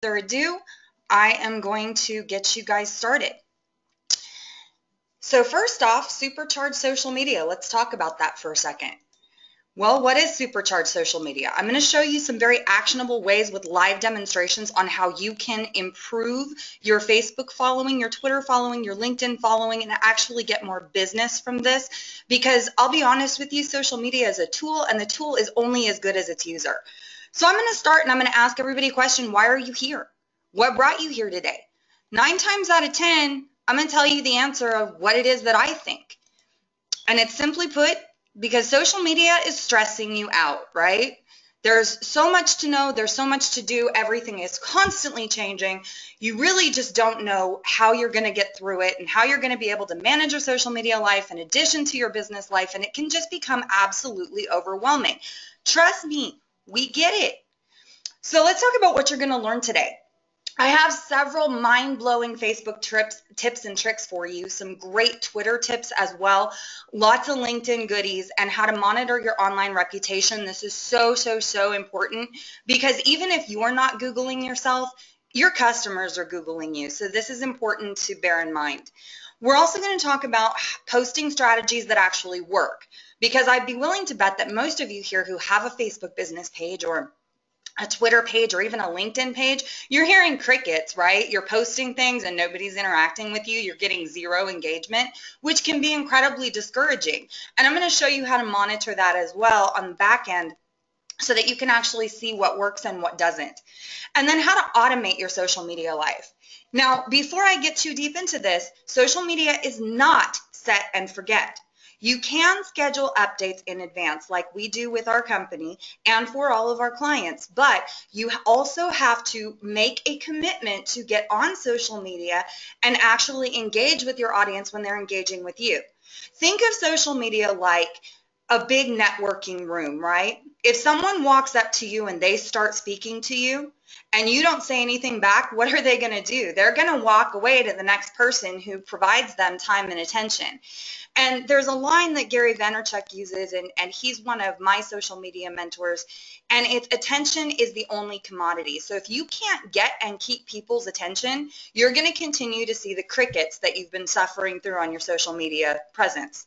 Further ado, I am going to get you guys started. So first off, Supercharge social media. Let's talk about that for a second. Well, what is Supercharge social media? I'm going to show you some very actionable ways with live demonstrations on how you can improve your Facebook following, your Twitter following, your LinkedIn following, and actually get more business from this. Because I'll be honest with you, social media is a tool, and the tool is only as good as its user. So I'm going to start and I'm going to ask everybody a question. Why are you here? What brought you here today? 9 times out of 10, I'm going to tell you the answer of what it is that I think. And it's simply put, because social media is stressing you out, right? There's so much to know. There's so much to do. Everything is constantly changing. You really just don't know how you're going to get through it and how you're going to be able to manage your social media life in addition to your business life. And it can just become absolutely overwhelming. Trust me, we get it. So let's talk about what you're going to learn today. I have several mind-blowing Facebook tips and tricks for you, some great Twitter tips as well, lots of LinkedIn goodies, and how to monitor your online reputation. This is so important because even if you're not Googling yourself, your customers are Googling you. So this is important to bear in mind. We're also going to talk about posting strategies that actually work, because I'd be willing to bet that most of you here who have a Facebook business page or a Twitter page or even a LinkedIn page, you're hearing crickets, right? You're posting things and nobody's interacting with you. You're getting zero engagement, which can be incredibly discouraging. And I'm going to show you how to monitor that as well on the back end so that you can actually see what works and what doesn't. And then how to automate your social media life. Now, before I get too deep into this, social media is not set and forget. You can schedule updates in advance like we do with our company and for all of our clients, but you also have to make a commitment to get on social media and actually engage with your audience when they're engaging with you. Think of social media like a big networking room, right? If someone walks up to you and they start speaking to you and you don't say anything back, what are they going to do? They're going to walk away to the next person who provides them time and attention. And there's a line that Gary Vaynerchuk uses, and he's one of my social media mentors, and it's attention is the only commodity. So if you can't get and keep people's attention, you're going to continue to see the crickets that you've been suffering through on your social media presence.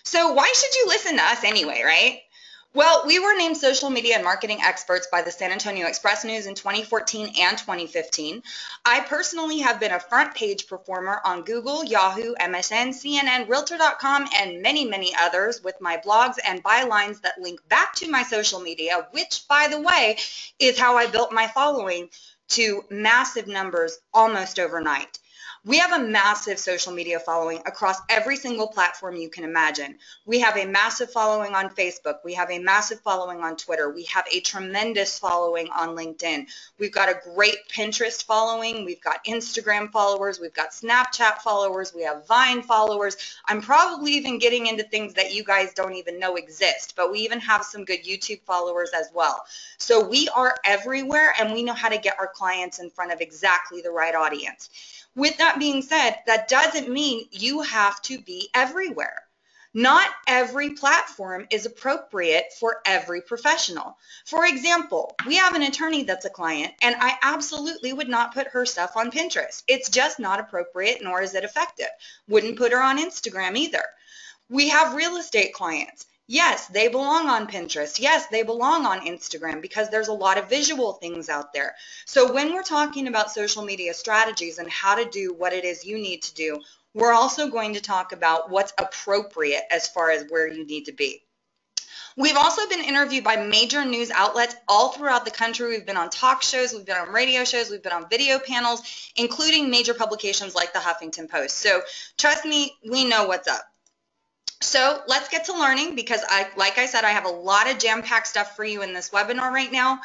So why should you listen to us anyway, right? Well, we were named social media and marketing experts by the San Antonio Express News in 2014 and 2015. I personally have been a front page performer on Google, Yahoo, MSN, CNN, Realtor.com, and many others with my blogs and bylines that link back to my social media, which, by the way, is how I built my following to massive numbers almost overnight. We have a massive social media following across every single platform you can imagine. We have a massive following on Facebook. We have a massive following on Twitter. We have a tremendous following on LinkedIn. We've got a great Pinterest following. We've got Instagram followers. We've got Snapchat followers. We have Vine followers. I'm probably even getting into things that you guys don't even know exist, but we even have some good YouTube followers as well. So we are everywhere, and we know how to get our clients in front of exactly the right audience. With that being said, that doesn't mean you have to be everywhere. Not every platform is appropriate for every professional. For example, we have an attorney that's a client, and I absolutely would not put her stuff on Pinterest. It's just not appropriate, nor is it effective. Wouldn't put her on Instagram either. We have real estate clients. Yes, they belong on Pinterest. Yes, they belong on Instagram because there's a lot of visual things out there. So when we're talking about social media strategies and how to do what it is you need to do, we're also going to talk about what's appropriate as far as where you need to be. We've also been interviewed by major news outlets all throughout the country. We've been on talk shows, we've been on radio shows, we've been on video panels, including major publications like the Huffington Post. So trust me, we know what's up. So let's get to learning because like I said, I have a lot of jam-packed stuff for you in this webinar right now,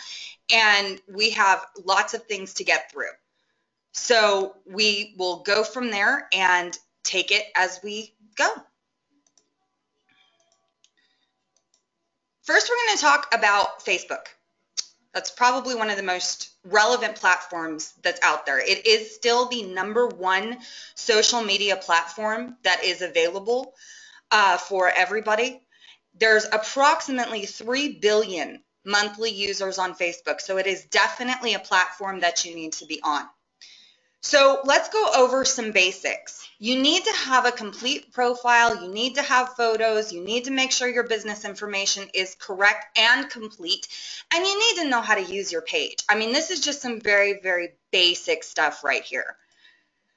and we have lots of things to get through. So we will go from there and take it as we go. First, we're going to talk about Facebook. That's probably one of the most relevant platforms that's out there. It is still the #1 social media platform that is available for everybody. There's approximately 3 billion monthly users on Facebook. So it is definitely a platform that you need to be on. So let's go over some basics. You need to have a complete profile. You need to have photos. You need to make sure your business information is correct and complete. And you need to know how to use your page. I mean, this is just some very, very basic stuff right here.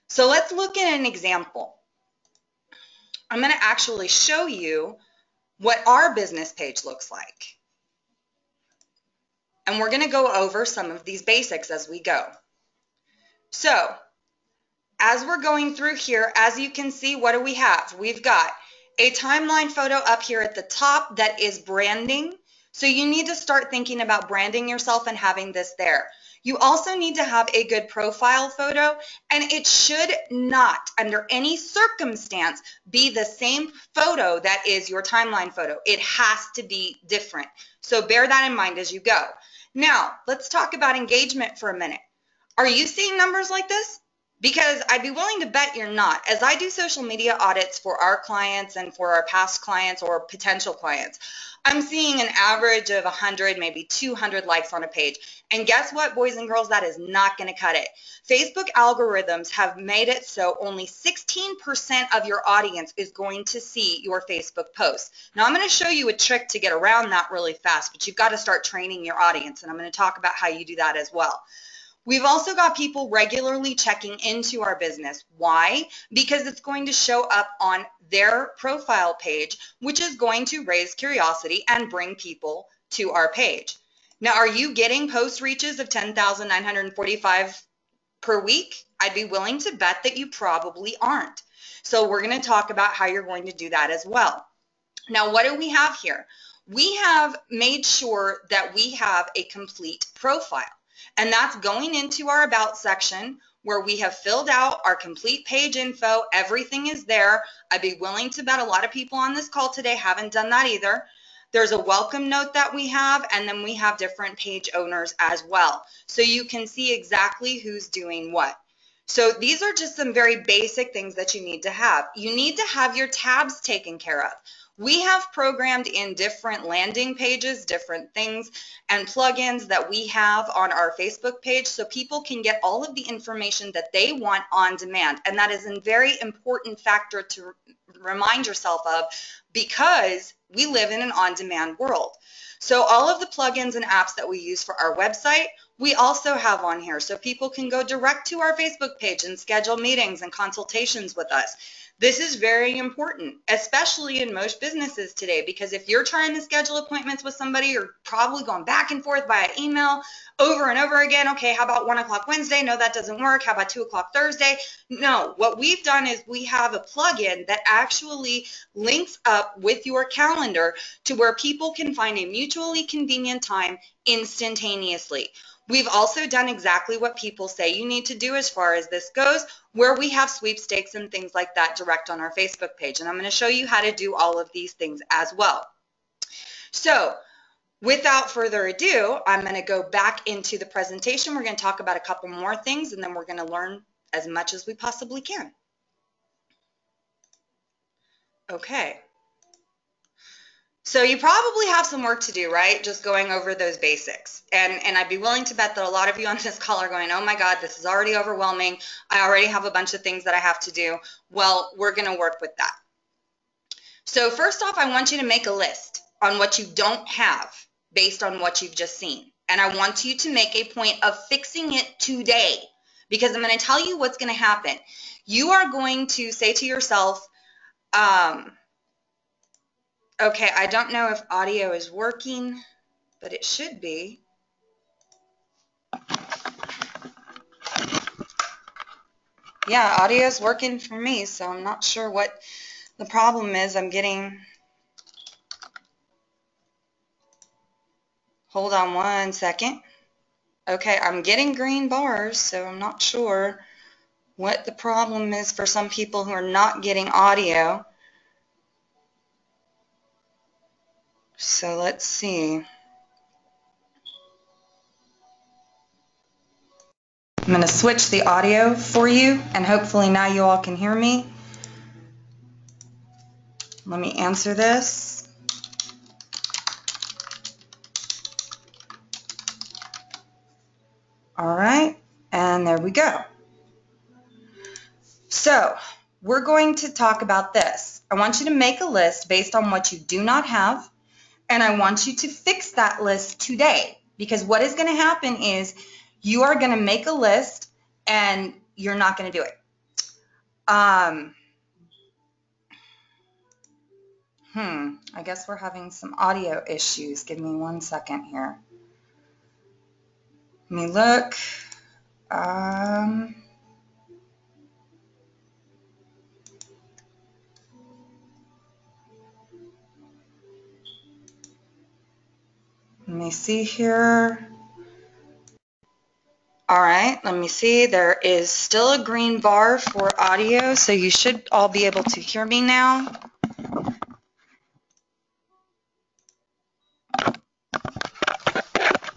So let's look at an example. I'm going to actually show you what our business page looks like. And we're going to go over some of these basics as we go. So, as we're going through here, as you can see, what do we have? We've got a timeline photo up here at the top that is branding. So you need to start thinking about branding yourself and having this there. You also need to have a good profile photo, and it should not, under any circumstance, be the same photo that is your timeline photo. It has to be different. So bear that in mind as you go. Now, let's talk about engagement for a minute. Are you seeing numbers like this? Because I'd be willing to bet you're not. As I do social media audits for our clients and for our past clients or potential clients, I'm seeing an average of 100, maybe 200 likes on a page. And guess what, boys and girls? That is not going to cut it. Facebook algorithms have made it so only 16% of your audience is going to see your Facebook posts. Now, I'm going to show you a trick to get around that really fast, but you've got to start training your audience, and I'm going to talk about how you do that as well. We've also got people regularly checking into our business. Why? Because it's going to show up on their profile page, which is going to raise curiosity and bring people to our page. Now, are you getting post reaches of 10,945 per week? I'd be willing to bet that you probably aren't. So we're going to talk about how you're going to do that as well. Now, what do we have here? We have made sure that we have a complete profile. And that's going into our About section where we have filled out our complete page info. Everything is there. I'd be willing to bet a lot of people on this call today haven't done that either. There's a welcome note that we have, and then we have different page owners as well. So you can see exactly who's doing what. So these are just some very basic things that you need to have. You need to have your tabs taken care of. We have programmed in different landing pages, different things, and plugins that we have on our Facebook page so people can get all of the information that they want on demand. And that is a very important factor to remind yourself of because we live in an on-demand world. So all of the plugins and apps that we use for our website, we also have on here so people can go direct to our Facebook page and schedule meetings and consultations with us. This is very important, especially in most businesses today, because if you're trying to schedule appointments with somebody, you're probably going back and forth via email over and over again. Okay, how about 1 o'clock Wednesday? No, that doesn't work. How about 2 o'clock Thursday? No, what we've done is we have a plugin that actually links up with your calendar to where people can find a mutually convenient time instantaneously. We've also done exactly what people say you need to do as far as this goes, where we have sweepstakes and things like that direct on our Facebook page. And I'm going to show you how to do all of these things as well. So without further ado, I'm going to go back into the presentation. We're going to talk about a couple more things, and then we're going to learn as much as we possibly can. Okay. So you probably have some work to do, right? Just going over those basics. And I'd be willing to bet that a lot of you on this call are going, oh my God, this is already overwhelming. I already have a bunch of things that I have to do. Well, we're going to work with that. So first off, I want you to make a list on what you don't have based on what you've just seen. And I want you to make a point of fixing it today, because I'm going to tell you what's going to happen. You are going to say to yourself, okay, I don't know if audio is working, but it should be. Yeah, audio is working for me, so I'm not sure what the problem is. I'm getting, hold on one second. Okay, I'm getting green bars, so I'm not sure what the problem is for some people who are not getting audio. So let's see. I'm going to switch the audio for you, and hopefully now you all can hear me. Let me answer this. All right, and there we go. So we're going to talk about this. I want you to make a list based on what you do not have, and I want you to fix that list today, because what is going to happen is you are going to make a list and you're not going to do it. I guess we're having some audio issues. Give me 1 second here. Let me look. Let me see here. All right, let me see. There is still a green bar for audio, so you should all be able to hear me now.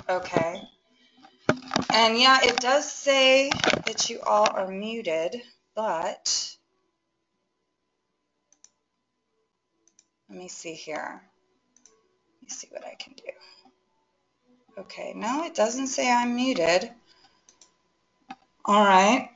Okay. And yeah, it does say that you all are muted, but let me see here. Let me see what I can do. Okay, no, it doesn't say I'm muted. All right.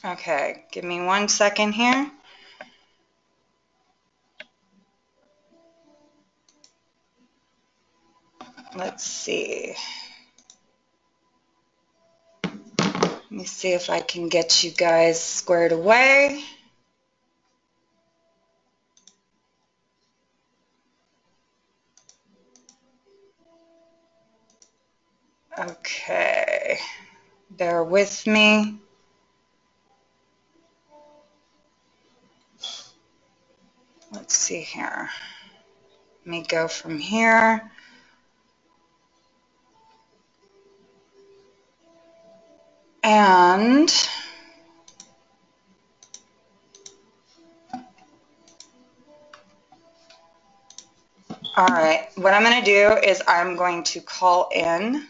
Okay, give me 1 second here. Let's see. Let me see if I can get you guys squared away. Okay, bear with me. Let's see here. Let me go from here. And all right, what I'm going to do is I'm going to call in.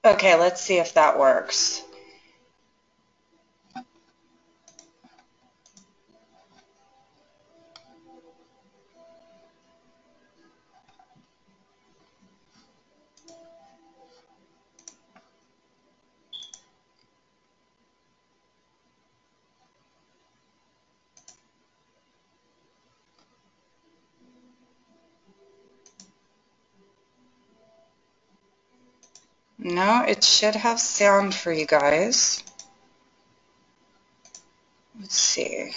Okay, let's see if that works. No, it should have sound for you guys. Let's see.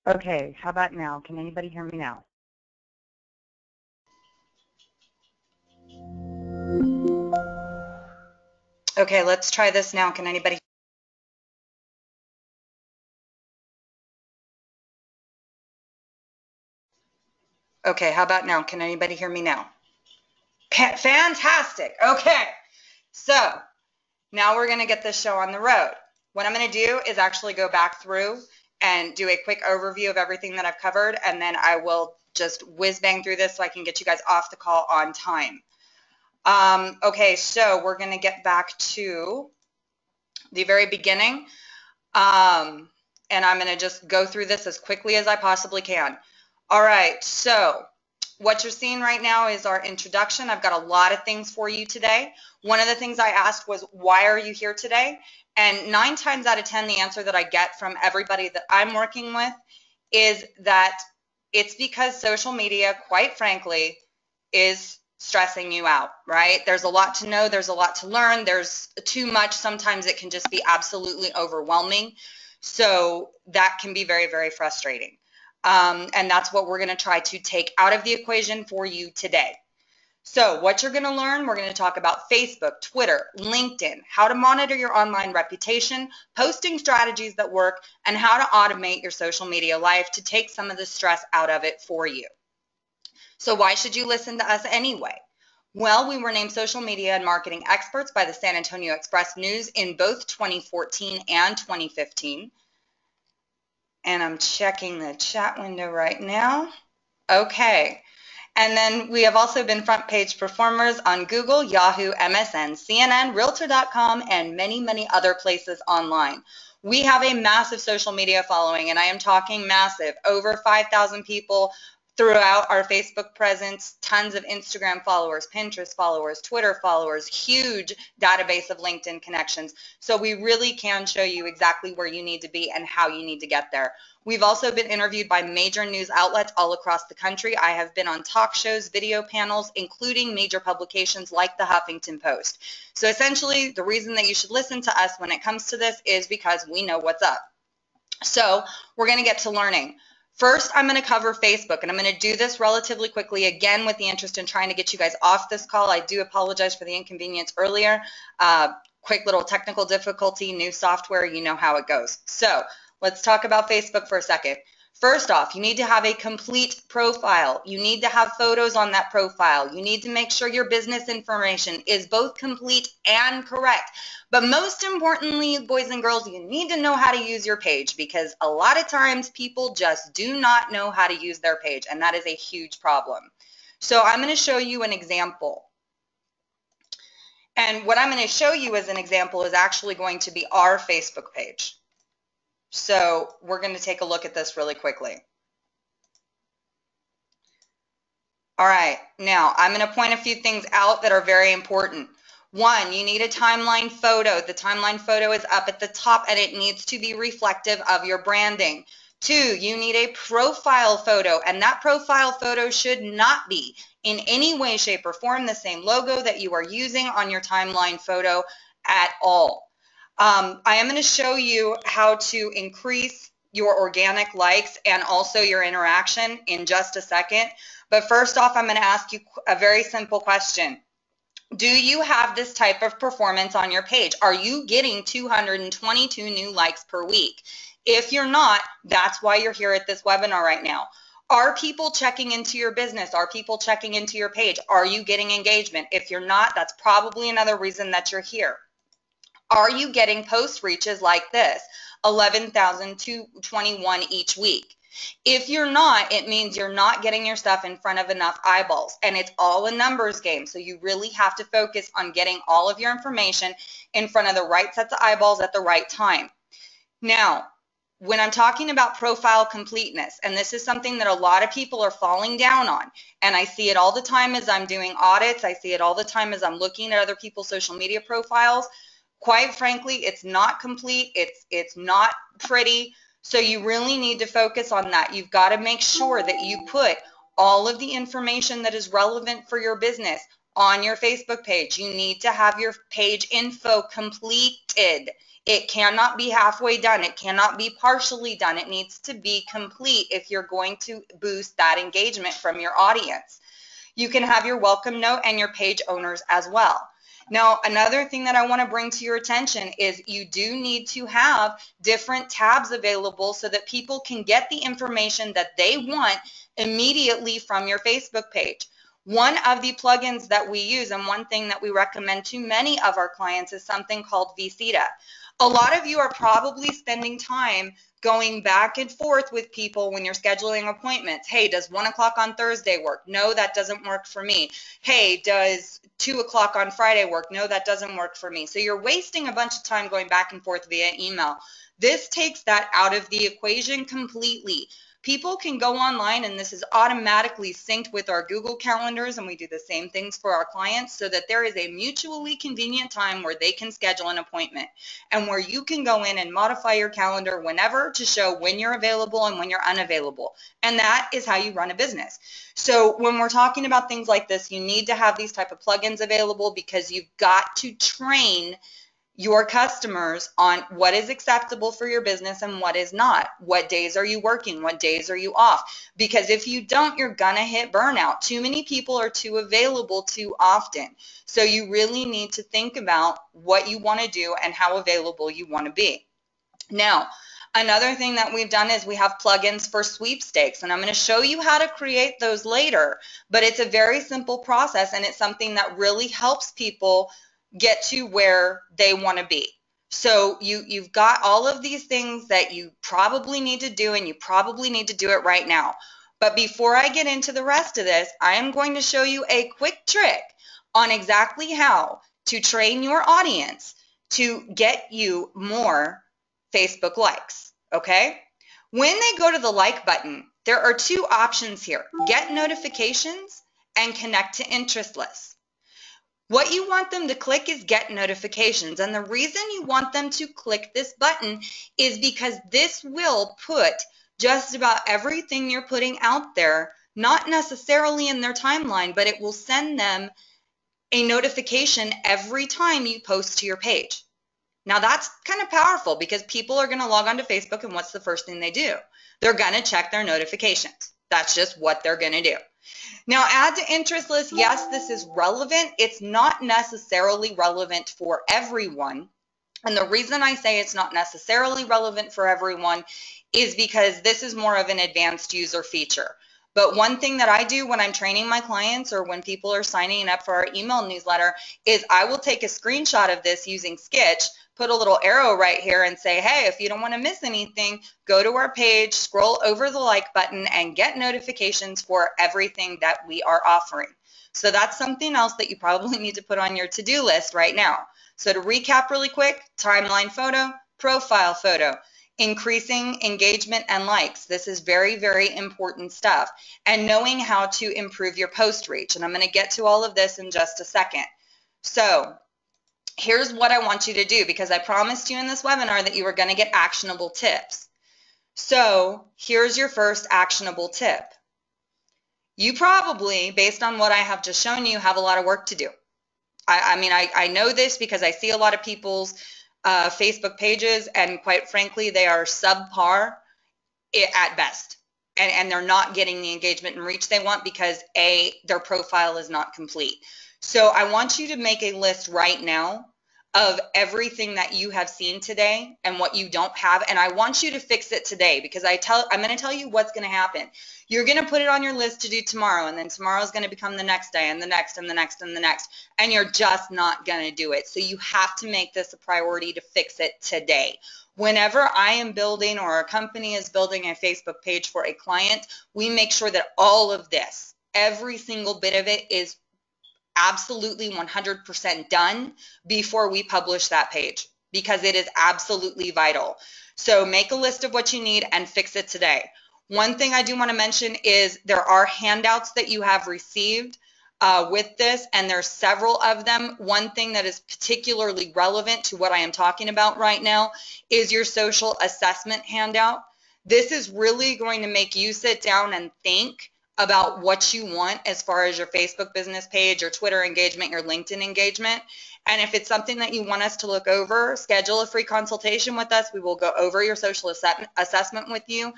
Okay, how about now? Can anybody hear me now? Okay, let's try this now. Can anybody? Okay, how about now? Can anybody hear me now? Fantastic. Okay, so now we're going to get this show on the road. What I'm going to do is actually go back through and do a quick overview of everything that I've covered, and then I will just whiz bang through this so I can get you guys off the call on time. Okay, so we're going to get back to the very beginning, and I'm going to just go through this as quickly as I possibly can. All right, so what you're seeing right now is our introduction. I've got a lot of things for you today. One of the things I asked was, why are you here today? And 9 times out of 10, the answer that I get from everybody that I'm working with is that it's because social media, quite frankly, is stressing you out, right? There's a lot to know. There's a lot to learn. There's too much. Sometimes it can just be absolutely overwhelming. So that can be very, very frustrating. And that's what we're going to try to take out of the equation for you today. So what you're going to learn, we're going to talk about Facebook, Twitter, LinkedIn, how to monitor your online reputation, posting strategies that work, and how to automate your social media life to take some of the stress out of it for you. So why should you listen to us anyway? Well, we were named social media and marketing experts by the San Antonio Express News in both 2014 and 2015. And I'm checking the chat window right now. Okay. And then we have also been front page performers on Google, Yahoo, MSN, CNN, Realtor.com, and many, many other places online. We have a massive social media following, and I am talking massive, over 5,000 people throughout our Facebook presence, tons of Instagram followers, Pinterest followers, Twitter followers, huge database of LinkedIn connections. So we really can show you exactly where you need to be and how you need to get there. We've also been interviewed by major news outlets all across the country. I have been on talk shows, video panels, including major publications like the Huffington Post. So essentially, the reason that you should listen to us when it comes to this is because we know what's up. So we're going to get to learning. First, I'm going to cover Facebook, and I'm going to do this relatively quickly, again, with the interest in trying to get you guys off this call. I do apologize for the inconvenience earlier. Quick little technical difficulty, new software, you know how it goes. So let's talk about Facebook for a second. First off, you need to have a complete profile. You need to have photos on that profile. You need to make sure your business information is both complete and correct. But most importantly, boys and girls, you need to know how to use your page, because a lot of times people just do not know how to use their page, and that is a huge problem. So I'm going to show you an example. And what I'm going to show you as an example is actually going to be our Facebook page. So we're going to take a look at this really quickly. All right, now I'm going to point a few things out that are very important. One, you need a timeline photo. The timeline photo is up at the top and it needs to be reflective of your branding. Two, you need a profile photo, and that profile photo should not be in any way, shape, or form the same logo that you are using on your timeline photo at all. I am going to show you how to increase your organic likes and also your interaction in just a second. But first off, I'm going to ask you a very simple question. Do you have this type of performance on your page? Are you getting 222 new likes per week? If you're not, that's why you're here at this webinar right now. Are people checking into your business? Are people checking into your page? Are you getting engagement? If you're not, that's probably another reason that you're here. Are you getting post reaches like this, 11,221 each week? If you're not, it means you're not getting your stuff in front of enough eyeballs, and it's all a numbers game. So you really have to focus on getting all of your information in front of the right sets of eyeballs at the right time. Now, when I'm talking about profile completeness, and this is something that a lot of people are falling down on, and I see it all the time as I'm doing audits, I see it all the time as I'm looking at other people's social media profiles. Quite frankly, it's not complete, it's not pretty, so you really need to focus on that. You've got to make sure that you put all of the information that is relevant for your business on your Facebook page. You need to have your page info completed. It cannot be halfway done. It cannot be partially done. It needs to be complete if you're going to boost that engagement from your audience. You can have your welcome note and your page owners as well. Now, another thing that I want to bring to your attention is you do need to have different tabs available so that people can get the information that they want immediately from your Facebook page. One of the plugins that we use and one thing that we recommend to many of our clients is something called Visita. A lot of you are probably spending time going back and forth with people when you're scheduling appointments. Hey, does 1 o'clock on Thursday work? No, that doesn't work for me. Hey, does 2 o'clock on Friday work? No, that doesn't work for me. So you're wasting a bunch of time going back and forth via email. This takes that out of the equation completely. People can go online, and this is automatically synced with our Google calendars, and we do the same things for our clients so that there is a mutually convenient time where they can schedule an appointment and where you can go in and modify your calendar whenever to show when you're available and when you're unavailable. And that is how you run a business. So when we're talking about things like this, you need to have these type of plugins available because you've got to train your customers on what is acceptable for your business and what is not. What days are you working? What days are you off? Because if you don't, you're gonna hit burnout. Too many people are too available too often. So you really need to think about what you want to do and how available you want to be. Now, another thing that we've done is we have plugins for sweepstakes, and I'm going to show you how to create those later, but it's a very simple process, and it's something that really helps people get to where they want to be. So you've got all of these things that you probably need to do, and you probably need to do it right now. But before I get into the rest of this, I am going to show you a quick trick on exactly how to train your audience to get you more Facebook likes, okay? When they go to the like button, there are two options here: get notifications and connect to interest lists. What you want them to click is get notifications, and the reason you want them to click this button is because this will put just about everything you're putting out there, not necessarily in their timeline, but it will send them a notification every time you post to your page. Now that's kind of powerful because people are going to log on to Facebook, and what's the first thing they do? They're going to check their notifications. That's just what they're going to do. Now, add to interest list, yes, this is relevant. It's not necessarily relevant for everyone. And the reason I say it's not necessarily relevant for everyone is because this is more of an advanced user feature. But one thing that I do when I'm training my clients or when people are signing up for our email newsletter is I will take a screenshot of this using Sketch, put a little arrow right here and say, hey, if you don't want to miss anything, go to our page, scroll over the like button, and get notifications for everything that we are offering. So that's something else that you probably need to put on your to-do list right now. So to recap really quick: timeline photo, profile photo, increasing engagement and likes. This is very, very important stuff. And knowing how to improve your post reach. And I'm going to get to all of this in just a second. So here's what I want you to do, because I promised you in this webinar that you were going to get actionable tips. So here's your first actionable tip. You probably, based on what I have just shown you, have a lot of work to do. I know this because I see a lot of people's Facebook pages, and quite frankly, they are subpar at best. And they're not getting the engagement and reach they want because A, their profile is not complete. So I want you to make a list right now of everything that you have seen today and what you don't have, and I want you to fix it today, because I'm going to tell you what's going to happen. You're going to put it on your list to do tomorrow, and then tomorrow is going to become the next day, and the next, and the next, and the next, and you're just not going to do it. So you have to make this a priority to fix it today. Whenever I am building, or a company is building, a Facebook page for a client, we make sure that all of this, every single bit of it, is absolutely 100% done before we publish that page, because it is absolutely vital. So make a list of what you need and fix it today. One thing I do want to mention is there are handouts that you have received with this, and there's several of them. One thing that is particularly relevant to what I am talking about right now is your social assessment handout. This is really going to make you sit down and think about what you want as far as your Facebook business page, your Twitter engagement, your LinkedIn engagement. And if it's something that you want us to look over, schedule a free consultation with us. We will go over your social assessment with you.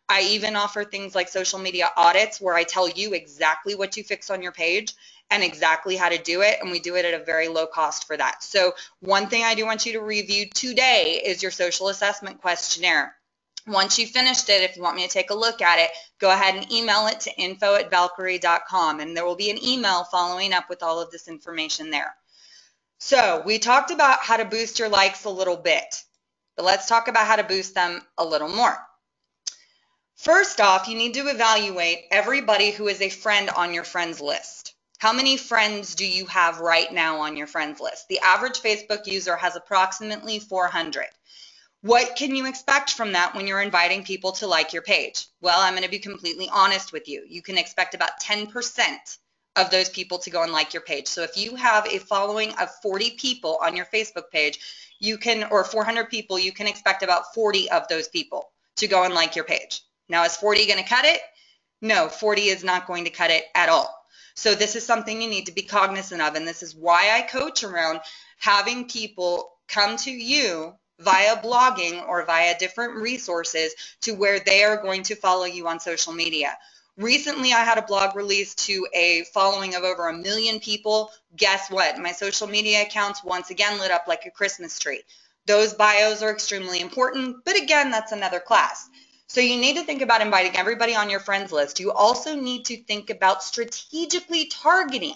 I even offer things like social media audits where I tell you exactly what you fix on your page and exactly how to do it, and we do it at a very low cost for that. So one thing I do want you to review today is your social assessment questionnaire. Once you've finished it, if you want me to take a look at it, go ahead and email it to info@valkeryie.com, and there will be an email following up with all of this information there. So we talked about how to boost your likes a little bit, but let's talk about how to boost them a little more. First off, you need to evaluate everybody who is a friend on your friends list. How many friends do you have right now on your friends list? The average Facebook user has approximately 400. What can you expect from that when you're inviting people to like your page? Well, I'm going to be completely honest with you. You can expect about 10% of those people to go and like your page. So if you have a following of 40 people on your Facebook page, or 400 people, you can expect about 40 of those people to go and like your page. Now, is 40 going to cut it? No, 40 is not going to cut it at all. So this is something you need to be cognizant of, and this is why I coach around having people come to you via blogging or via different resources to where they are going to follow you on social media. Recently, I had a blog release to a following of over 1 million people. Guess what? My social media accounts once again lit up like a Christmas tree. Those bios are extremely important, but again, that's another class. So you need to think about inviting everybody on your friends list. You also need to think about strategically targeting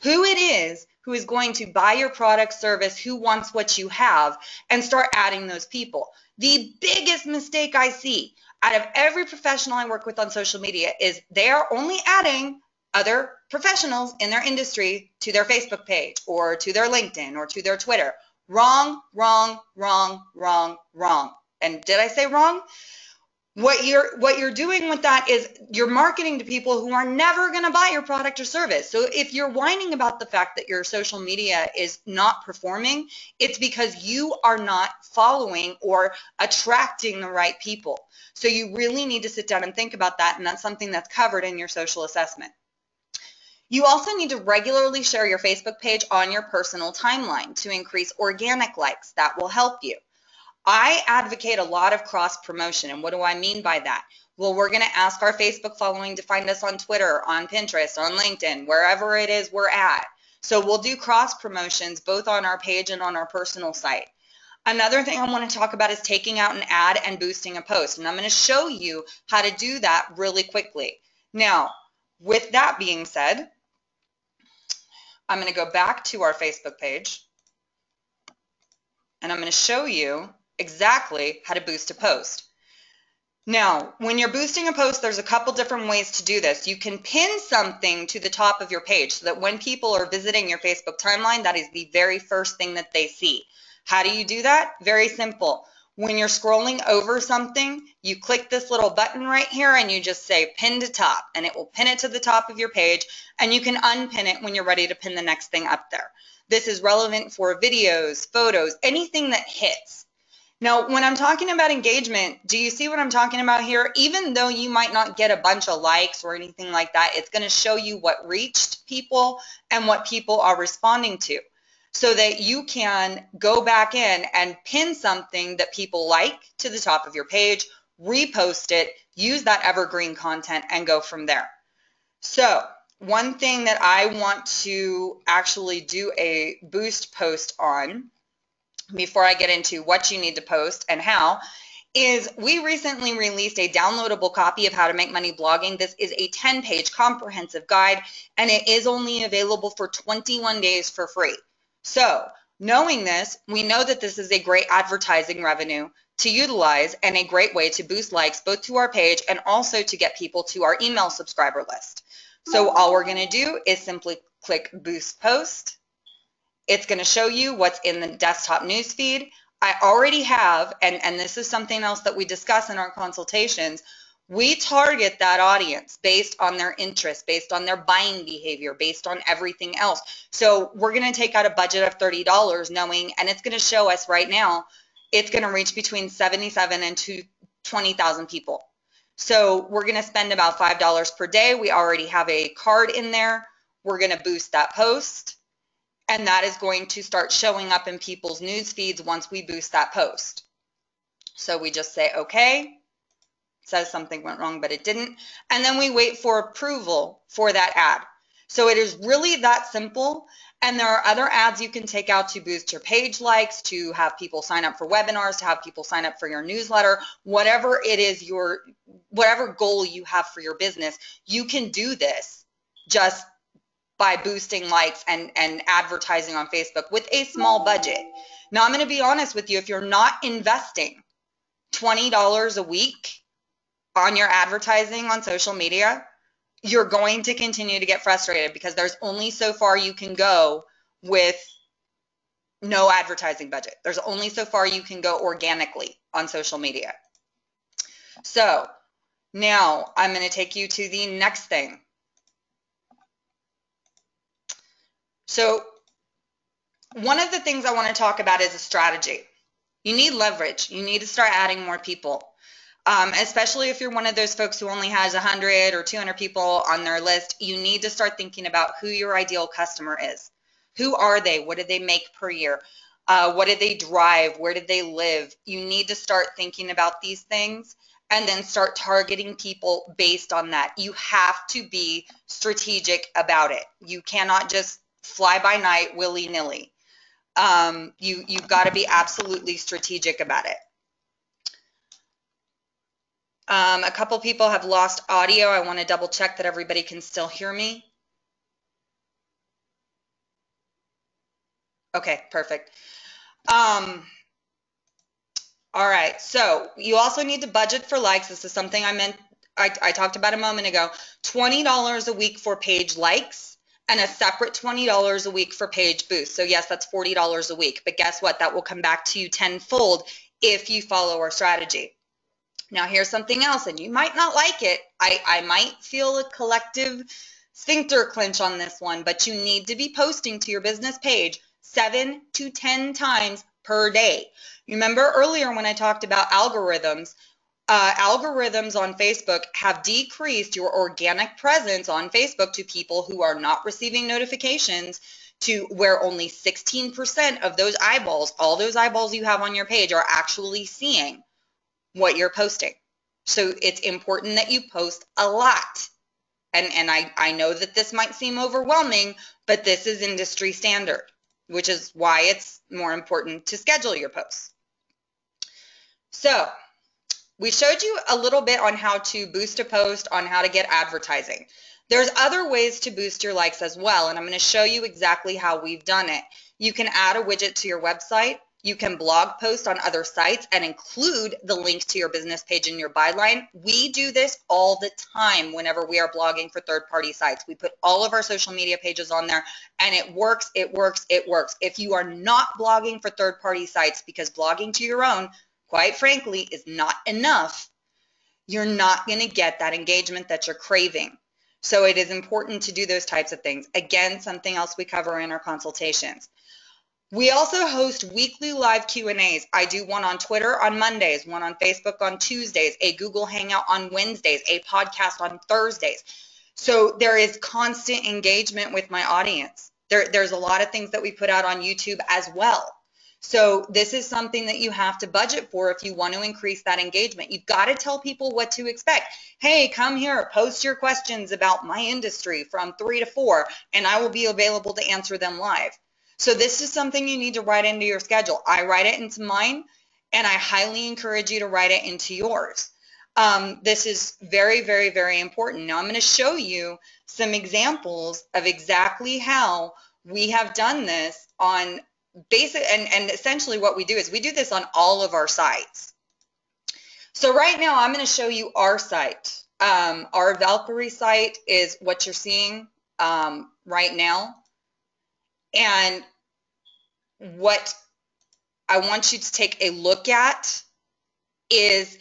who it is who is going to buy your product, service, who wants what you have, and start adding those people. The biggest mistake I see out of every professional I work with on social media is they are only adding other professionals in their industry to their Facebook page or to their LinkedIn or to their Twitter. Wrong, wrong, wrong, wrong, wrong. And did I say wrong? What you're doing with that is you're marketing to people who are never going to buy your product or service. So if you're whining about the fact that your social media is not performing, it's because you are not following or attracting the right people. So you really need to sit down and think about that, and that's something that's covered in your social assessment. You also need to regularly share your Facebook page on your personal timeline to increase organic likes. That will help you. I advocate a lot of cross-promotion, and what do I mean by that? Well, we're going to ask our Facebook following to find us on Twitter, on Pinterest, on LinkedIn, wherever it is we're at. So we'll do cross-promotions both on our page and on our personal site. Another thing I want to talk about is taking out an ad and boosting a post, and I'm going to show you how to do that really quickly. Now, with that being said, I'm going to go back to our Facebook page, and I'm going to show you exactly how to boost a post. Now, when you're boosting a post, there's a couple different ways to do this. You can pin something to the top of your page so that when people are visiting your Facebook timeline, that is the very first thing that they see. How do you do that? Very simple. When you're scrolling over something, you click this little button right here and you just say pin to top, and it will pin it to the top of your page, and you can unpin it when you're ready to pin the next thing up there. This is relevant for videos, photos, anything that hits. Now, when I'm talking about engagement, do you see what I'm talking about here? Even though you might not get a bunch of likes or anything like that, it's going to show you what reached people and what people are responding to, so that you can go back in and pin something that people like to the top of your page, repost it, use that evergreen content, and go from there. So one thing that I want to actually do a boost post on before I get into what you need to post and how is we recently released a downloadable copy of How to Make Money Blogging. This is a 10-page comprehensive guide, and it is only available for 21 days for free. So knowing this, we know that this is a great advertising revenue to utilize and a great way to boost likes both to our page and also to get people to our email subscriber list. So all we're going to do is simply click Boost Post. It's going to show you what's in the desktop newsfeed. I already have, and this is something else that we discuss in our consultations, we target that audience based on their interests, based on their buying behavior, based on everything else. So we're going to take out a budget of $30 knowing, and it's going to show us right now, it's going to reach between 77 and 20,000 people. So we're going to spend about $5 per day. We already have a card in there. We're going to boost that post, and that is going to start showing up in people's news feeds once we boost that post. So we just say, okay. It says something went wrong, but it didn't. And then we wait for approval for that ad. So it is really that simple. And there are other ads you can take out to boost your page likes, to have people sign up for webinars, to have people sign up for your newsletter, whatever it is, whatever goal you have for your business, you can do this just by boosting likes and advertising on Facebook with a small budget. Now, I'm going to be honest with you, if you're not investing $20 a week on your advertising on social media, you're going to continue to get frustrated because there's only so far you can go with no advertising budget. There's only so far you can go organically on social media. So now I'm going to take you to the next thing. So one of the things I want to talk about is a strategy. You need leverage. You need to start adding more people. Especially if you're one of those folks who only has 100 or 200 people on their list, you need to start thinking about who your ideal customer is. Who are they? What do they make per year? What did they drive? Where did they live? You need to start thinking about these things and then start targeting people based on that. You have to be strategic about it. You cannot just fly by night willy-nilly. You've got to be absolutely strategic about it. A couple people have lost audio. I want to double check that everybody can still hear me. Okay, perfect. All right, so you also need to budget for likes. This is something I talked about a moment ago. $20 a week for page likes and a separate $20 a week for page boost. So yes, that's $40 a week, but guess what? That will come back to you tenfold if you follow our strategy. Now, here's something else, and you might not like it. I might feel a collective sphincter clench on this one, but you need to be posting to your business page 7 to 10 times per day. Remember earlier when I talked about algorithms, algorithms on Facebook have decreased your organic presence on Facebook to people who are not receiving notifications, to where only 16% of those eyeballs, all those eyeballs you have on your page, are actually seeing what you're posting. So it's important that you post a lot. And I know that this might seem overwhelming, but this is industry standard, which is why it's more important to schedule your posts. So we showed you a little bit on how to boost a post, on how to get advertising. There's other ways to boost your likes as well, and I'm going to show you exactly how we've done it. You can add a widget to your website. You can blog post on other sites and include the link to your business page in your byline. We do this all the time whenever we are blogging for third-party sites. We put all of our social media pages on there, and it works, it works, it works. If you are not blogging for third-party sites, because blogging to your own, quite frankly, is not enough, you're not going to get that engagement that you're craving. So it is important to do those types of things. Again, something else we cover in our consultations. We also host weekly live Q&As. I do one on Twitter on Mondays, one on Facebook on Tuesdays, a Google Hangout on Wednesdays, a podcast on Thursdays. So there is constant engagement with my audience. There's a lot of things that we put out on YouTube as well. So this is something that you have to budget for if you want to increase that engagement. You've got to tell people what to expect. Hey, come here, post your questions about my industry from 3 to 4, and I will be available to answer them live. So this is something you need to write into your schedule. I write it into mine, and I highly encourage you to write it into yours. This is very, very, very important. Now I'm going to show you some examples of exactly how we have done this on basic, and essentially what we do is we do this on all of our sites. So right now I'm going to show you our site. Our Valkeryie site is what you're seeing right now. And what I want you to take a look at is,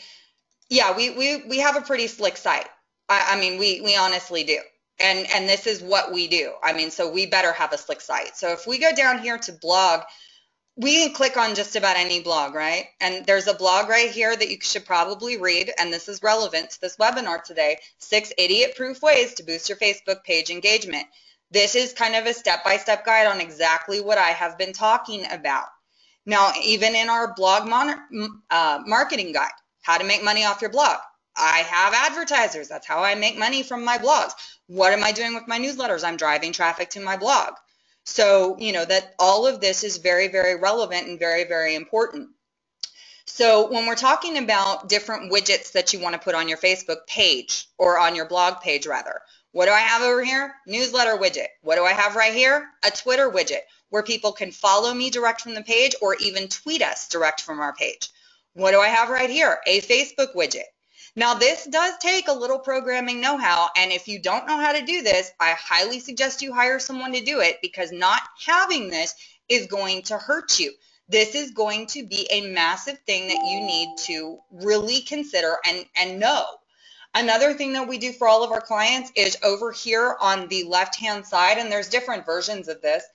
yeah, we have a pretty slick site. I mean, we honestly do. And this is what we do. I mean, so we better have a slick site. So if we go down here to blog, we can click on just about any blog, right? And there's a blog right here that you should probably read, and this is relevant to this webinar today, 6 idiot-proof ways to boost your Facebook page engagement. This is kind of a step-by-step guide on exactly what I have been talking about. Now, even in our blog marketing guide, how to make money off your blog, I have advertisers. That's how I make money from my blogs. What am I doing with my newsletters? I'm driving traffic to my blog. So, you know, that all of this is very, very relevant and very, very important. So when we're talking about different widgets that you want to put on your Facebook page or on your blog page rather, what do I have over here? Newsletter widget. What do I have right here? A Twitter widget where people can follow me direct from the page or even tweet us direct from our page. What do I have right here? A Facebook widget. Now, this does take a little programming know-how, and if you don't know how to do this, I highly suggest you hire someone to do it because not having this is going to hurt you. This is going to be a massive thing that you need to really consider and know. Another thing that we do for all of our clients is over here on the left-hand side, and there's different versions of this,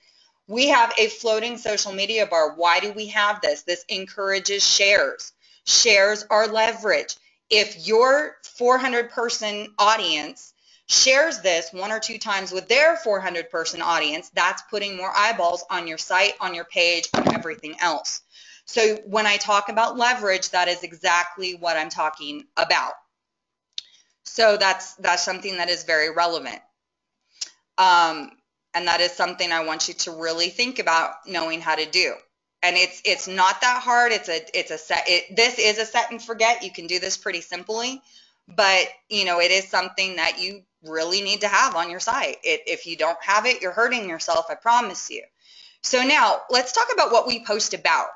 we have a floating social media bar. Why do we have this? This encourages shares. Shares are leverage. If your 400-person audience shares this 1 or 2 times with their 400-person audience, that's putting more eyeballs on your site, on your page, and everything else. So when I talk about leverage, that is exactly what I'm talking about. So that's something that is very relevant. And that is something I want you to really think about knowing how to do. And it's not that hard. This is a set and forget. You can do this pretty simply, but you know, it is something that you really need to have on your site. If you don't have it, you're hurting yourself, I promise you. So now let's talk about what we post about,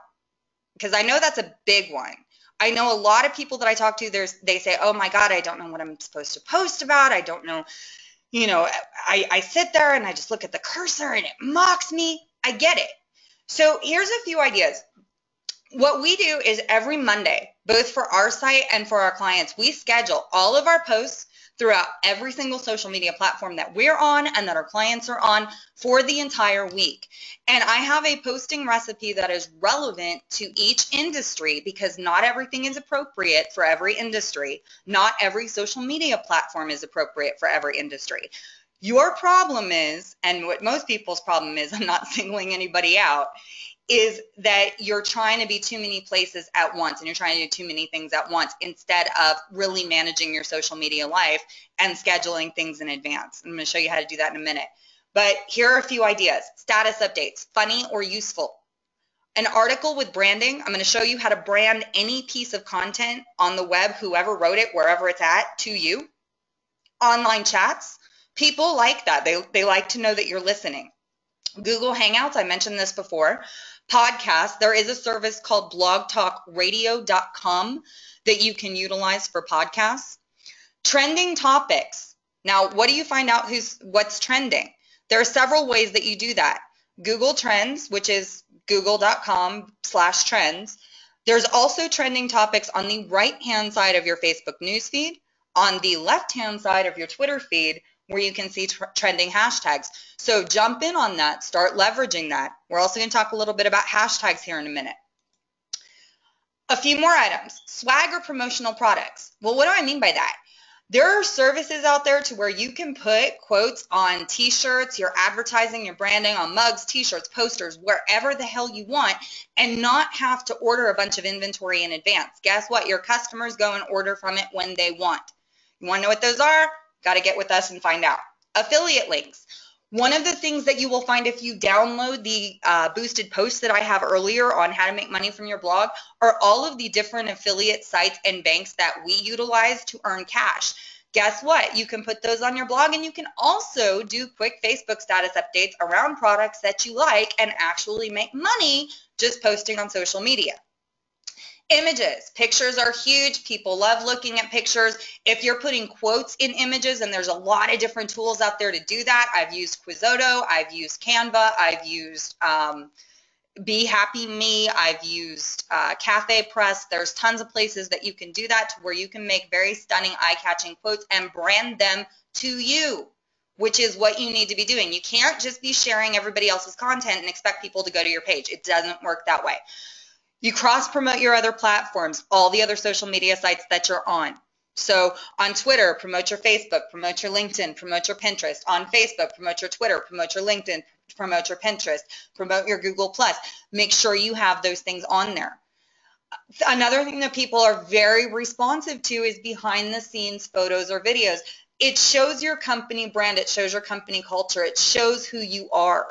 because I know that's a big one. I know a lot of people that I talk to, they say, oh my God, I don't know what I'm supposed to post about. I don't know. You know, I sit there and I just look at the cursor and it mocks me. I get it. So here's a few ideas. What we do is every Monday, both for our site and for our clients, we schedule all of our posts throughout every single social media platform that we're on and that our clients are on for the entire week. And I have a posting recipe that is relevant to each industry because not everything is appropriate for every industry. Not every social media platform is appropriate for every industry. Your problem is, and what most people's problem is, I'm not singling anybody out, is that you're trying to be too many places at once and you're trying to do too many things at once instead of really managing your social media life and scheduling things in advance. I'm going to show you how to do that in a minute. But here are a few ideas. Status updates, funny or useful. An article with branding. I'm going to show you how to brand any piece of content on the web, whoever wrote it, wherever it's at, to you. Online chats. People like that. They like to know that you're listening. Google Hangouts, I mentioned this before. Podcasts, there is a service called blogtalkradio.com that you can utilize for podcasts. Trending topics. Now, what do you find out what's trending? There are several ways that you do that. Google Trends, which is google.com/trends. There's also trending topics on the right-hand side of your Facebook newsfeed, on the left-hand side of your Twitter feed, where you can see trending hashtags. So jump in on that, start leveraging that. We're also going to talk a little bit about hashtags here in a minute. A few more items. Swag or promotional products. Well, what do I mean by that? There are services out there to where you can put quotes on t-shirts, your advertising, your branding on mugs, t-shirts, posters, wherever the hell you want, and not have to order a bunch of inventory in advance. Guess what? Your customers go and order from it when they want. You want to know what those are? Got to get with us and find out. Affiliate links. One of the things that you will find if you download the boosted posts that I have earlier on how to make money from your blog are all of the different affiliate sites and banks that we utilize to earn cash. Guess what? You can put those on your blog, and you can also do quick Facebook status updates around products that you like and actually make money just posting on social media. Images. Pictures are huge. People love looking at pictures. If you're putting quotes in images, and there's a lot of different tools out there to do that. I've used Quizzoto. I've used Canva. I've used Be Happy Me. I've used Cafe Press. There's tons of places that you can do that to where you can make very stunning, eye-catching quotes and brand them to you. which is what you need to be doing. You can't just be sharing everybody else's content and expect people to go to your page. It doesn't work that way. You cross-promote your other platforms, all the other social media sites that you're on. So on Twitter, promote your Facebook, promote your LinkedIn, promote your Pinterest. On Facebook, promote your Twitter, promote your LinkedIn, promote your Pinterest, promote your Google+. Make sure you have those things on there. Another thing that people are very responsive to is behind the scenes photos or videos. It shows your company brand. It shows your company culture. It shows who you are.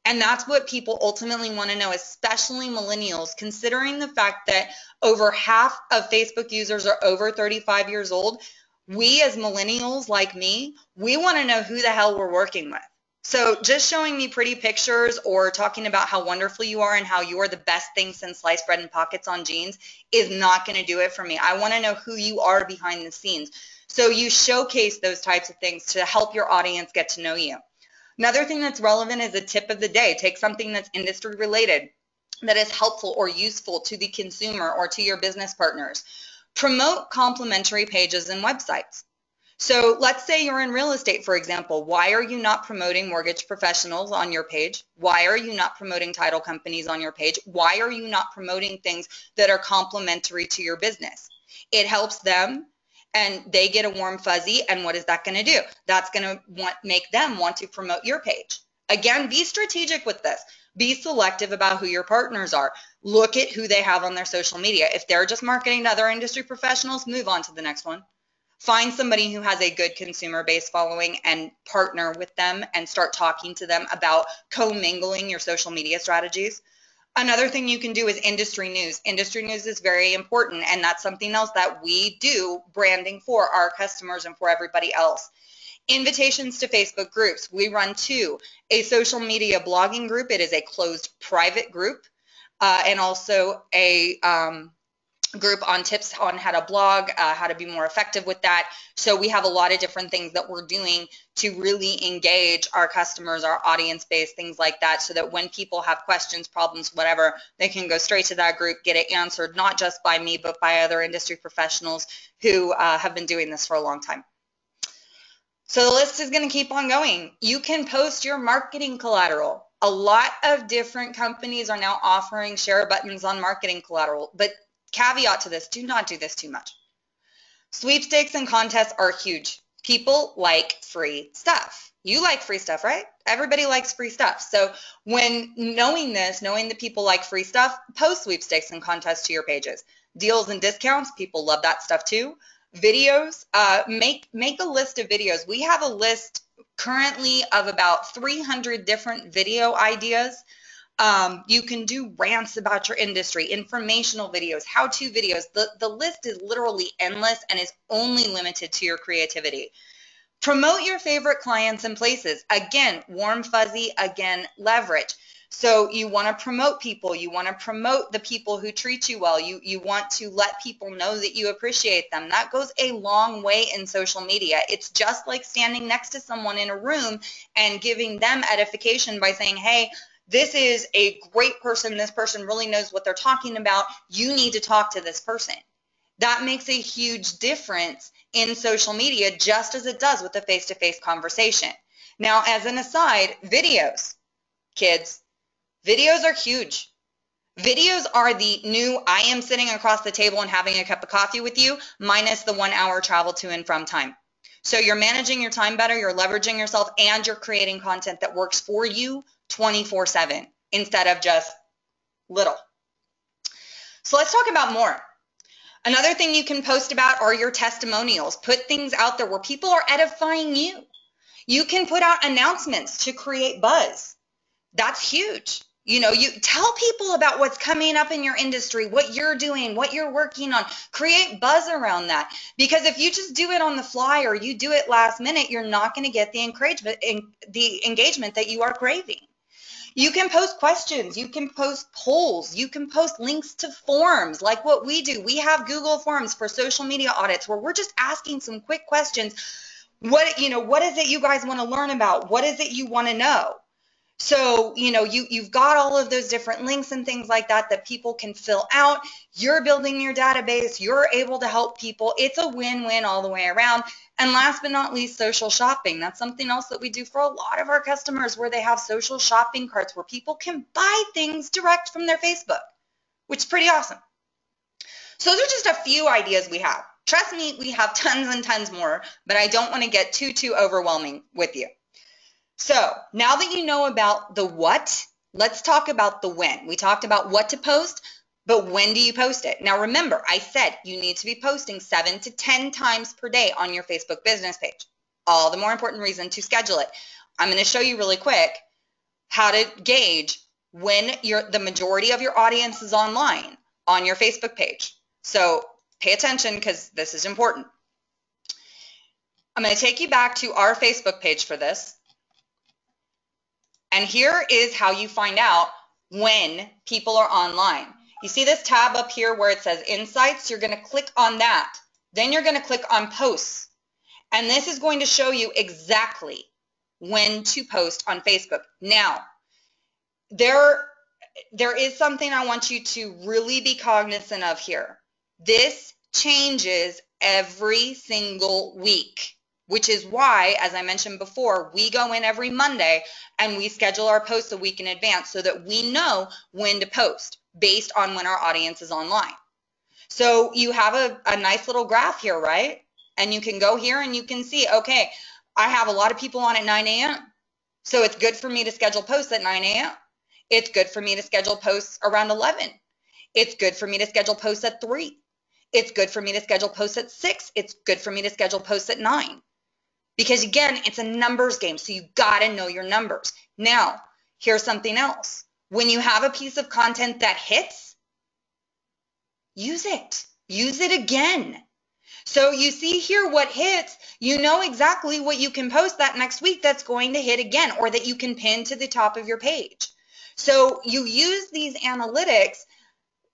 And that's what people ultimately want to know, especially millennials, considering the fact that over half of Facebook users are over 35 years old. We as millennials like me, we want to know who the hell we're working with. So just showing me pretty pictures or talking about how wonderful you are and how you are the best thing since sliced bread and pockets on jeans is not going to do it for me. I want to know who you are behind the scenes. So you showcase those types of things to help your audience get to know you. Another thing that's relevant is a tip of the day. Take something that's industry related, that is helpful or useful to the consumer or to your business partners. Promote complementary pages and websites. So let's say you're in real estate, for example. Why are you not promoting mortgage professionals on your page? Why are you not promoting title companies on your page? Why are you not promoting things that are complementary to your business? It helps them, and they get a warm fuzzy, and what is that going to do? That's going to make them want to promote your page. Again, be strategic with this. Be selective about who your partners are. Look at who they have on their social media. If they're just marketing to other industry professionals, move on to the next one. Find somebody who has a good consumer base following and partner with them and start talking to them about commingling your social media strategies. Another thing you can do is industry news. Industry news is very important, and that's something else that we do branding for our customers and for everybody else. Invitations to Facebook groups. We run two. A social media blogging group. It is a closed private group, and also a group on tips on how to blog, how to be more effective with that. So we have a lot of different things that we're doing to really engage our customers, our audience base, things like that, so that when people have questions, problems, whatever, they can go straight to that group, get it answered, not just by me, but by other industry professionals who have been doing this for a long time. So the list is going to keep on going. You can post your marketing collateral. A lot of different companies are now offering share buttons on marketing collateral, but caveat to this, do not do this too much. Sweepstakes and contests are huge. People like free stuff. You like free stuff, right? Everybody likes free stuff. So when knowing this, knowing that people like free stuff, post sweepstakes and contests to your pages. Deals and discounts, people love that stuff too. Videos, make a list of videos. We have a list currently of about 300 different video ideas. You can do rants about your industry, informational videos, how-to videos. The list is literally endless and is only limited to your creativity. Promote your favorite clients and places. Again, warm fuzzy, again, leverage. So you want to promote people. You want to promote the people who treat you well. You want to let people know that you appreciate them. That goes a long way in social media. It's just like standing next to someone in a room and giving them edification by saying, hey, this is a great person. This person really knows what they're talking about. You need to talk to this person. That makes a huge difference in social media, just as it does with a face-to-face conversation. Now, as an aside, videos, kids, videos are huge. Videos are the new I am sitting across the table and having a cup of coffee with you, minus the 1 hour travel to and from time. So you're managing your time better, you're leveraging yourself, and you're creating content that works for you 24/7 instead of just little. So let's talk about more. Another thing you can post about are your testimonials. Put things out there where people are edifying you. You can put out announcements to create buzz. That's huge. You know, you tell people about what's coming up in your industry, what you're doing, what you're working on. Create buzz around that. Because if you just do it on the fly or you do it last minute, you're not going to get the engagement that you are craving. You can post questions. You can post polls. You can post links to forms like what we do. We have Google Forms for social media audits where we're just asking some quick questions. What is it you guys want to learn about? What is it you want to know? So, you've got all of those different links and things like that that people can fill out. You're building your database. You're able to help people. It's a win-win all the way around. And last but not least, social shopping. That's something else that we do for a lot of our customers, where they have social shopping carts where people can buy things direct from their Facebook, which is pretty awesome. So those are just a few ideas we have. Trust me, we have tons and tons more, but I don't want to get too overwhelming with you. So now that you know about the what, let's talk about the when. We talked about what to post, but when do you post it? Now remember, I said you need to be posting 7 to 10 times per day on your Facebook business page. All the more important reason to schedule it. I'm going to show you really quick how to gauge when the majority of your audience is online on your Facebook page. So pay attention, because this is important. I'm going to take you back to our Facebook page for this. And here is how you find out when people are online. You see this tab up here where it says Insights? You're going to click on that. Then you're going to click on Posts. And this is going to show you exactly when to post on Facebook. Now, there is something I want you to really be cognizant of here. This changes every single week, which is why, as I mentioned before, we go in every Monday and we schedule our posts a week in advance so that we know when to post based on when our audience is online. So you have a nice little graph here, right? And you can go here and you can see, okay, I have a lot of people on at 9 a.m. So it's good for me to schedule posts at 9 a.m. It's good for me to schedule posts around 11. It's good for me to schedule posts at 3. It's good for me to schedule posts at 6. It's good for me to schedule posts at 9. Because again, it's a numbers game, so you got to know your numbers. Now, here's something else. When you have a piece of content that hits, use it. Use it again. So you see here what hits, you know exactly what you can post that next week that's going to hit again, or that you can pin to the top of your page. So you use these analytics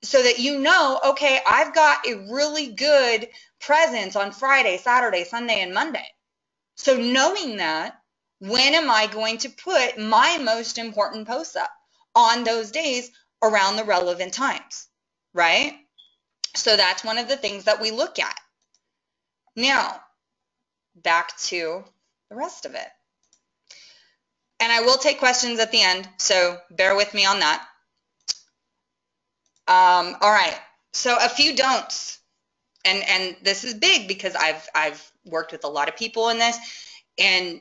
so that you know, okay, I've got a really good presence on Friday, Saturday, Sunday, and Monday. So knowing that, when am I going to put my most important posts up? On those days around the relevant times, right? So that's one of the things that we look at. Now, back to the rest of it. And I will take questions at the end, so bear with me on that. All right, so a few don'ts. And this is big because I've worked with a lot of people in this, and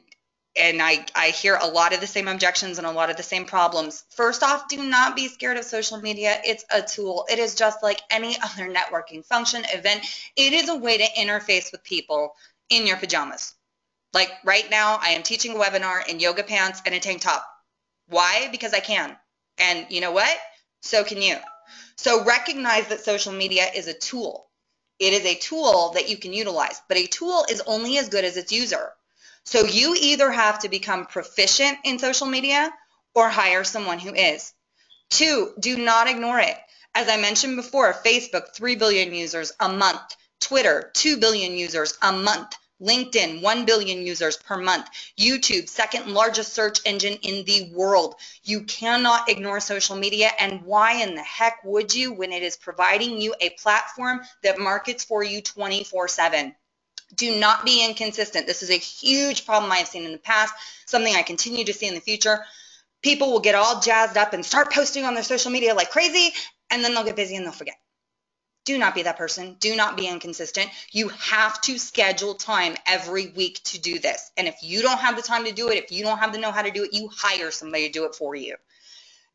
I hear a lot of the same objections and a lot of the same problems. First off, do not be scared of social media. It's a tool. It is just like any other networking function, event. It is a way to interface with people in your pajamas. Like right now, I am teaching a webinar in yoga pants and a tank top. Why? Because I can. And you know what? So can you. So recognize that social media is a tool. It is a tool that you can utilize, but a tool is only as good as its user. So you either have to become proficient in social media or hire someone who is. 2, do not ignore it. As I mentioned before, Facebook, 3 billion users a month. Twitter, 2 billion users a month. LinkedIn, 1 billion users per month. YouTube, second largest search engine in the world. You cannot ignore social media, and why in the heck would you when it is providing you a platform that markets for you 24/7? Do not be inconsistent. This is a huge problem I have seen in the past, something I continue to see in the future. People will get all jazzed up and start posting on their social media like crazy, and then they'll get busy and they'll forget. Do not be that person. Do not be inconsistent. You have to schedule time every week to do this. And if you don't have the time to do it, if you don't have the know how to do it, you hire somebody to do it for you.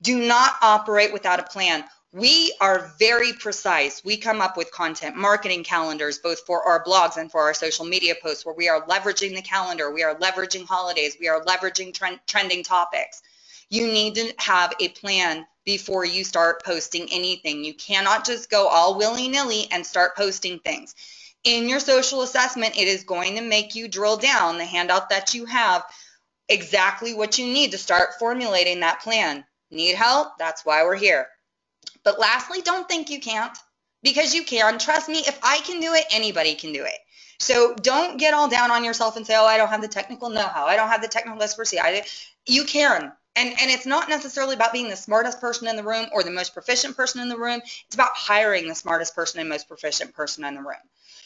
Do not operate without a plan. We are very precise. We come up with content marketing calendars, both for our blogs and for our social media posts, where we are leveraging the calendar. We are leveraging holidays. We are leveraging trending topics. You need to have a plan before you start posting anything. You cannot just go all willy-nilly and start posting things. In your social assessment, it is going to make you drill down the handout that you have exactly what you need to start formulating that plan. Need help? That's why we're here. But lastly, don't think you can't, because you can. Trust me, if I can do it, anybody can do it. So don't get all down on yourself and say, oh, I don't have the technical know-how. I don't have the technical expertise. You can. And it's not necessarily about being the smartest person in the room or the most proficient person in the room. It's about hiring the smartest person and most proficient person in the room.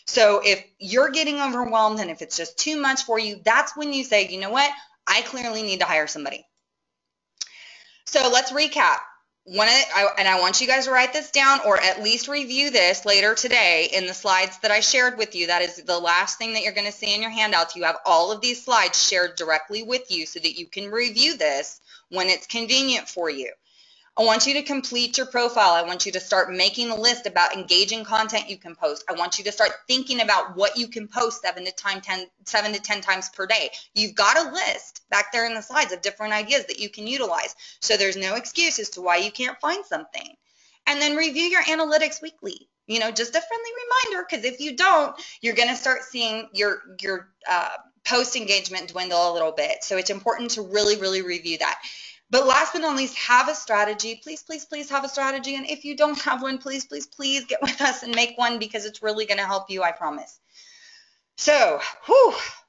So if you're getting overwhelmed and if it's just too much for you, that's when you say, you know what? I clearly need to hire somebody. So let's recap. I want you guys to write this down or at least review this later today in the slides that I shared with you. That is the last thing that you're going to see in your handouts. You have all of these slides shared directly with you so that you can review this when it's convenient for you. I want you to complete your profile. I want you to start making a list about engaging content you can post. I want you to start thinking about what you can post 7 to 10 times per day. You've got a list back there in the slides of different ideas that you can utilize. So there's no excuse as to why you can't find something. And then review your analytics weekly. You know, just a friendly reminder, because if you don't, you're going to start seeing your post engagement dwindle a little bit. So it's important to really, really review that. But last but not least, have a strategy. Please, please, please have a strategy. And if you don't have one, please, please, please get with us and make one because it's really going to help you, I promise. So,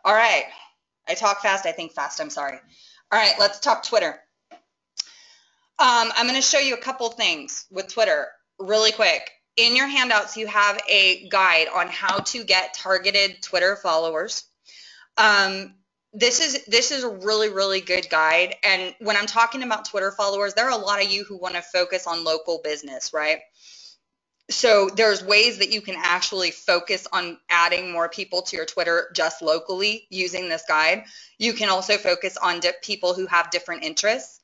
all right. I talk fast. I think fast. I'm sorry. All right, let's talk Twitter. I'm going to show you a couple things with Twitter really quick. In your handouts, you have a guide on how to get targeted Twitter followers. This is a really, really good guide. And when I'm talking about Twitter followers, there are a lot of you who want to focus on local business, right? So there's ways that you can actually focus on adding more people to your Twitter just locally using this guide. You can also focus on people who have different interests.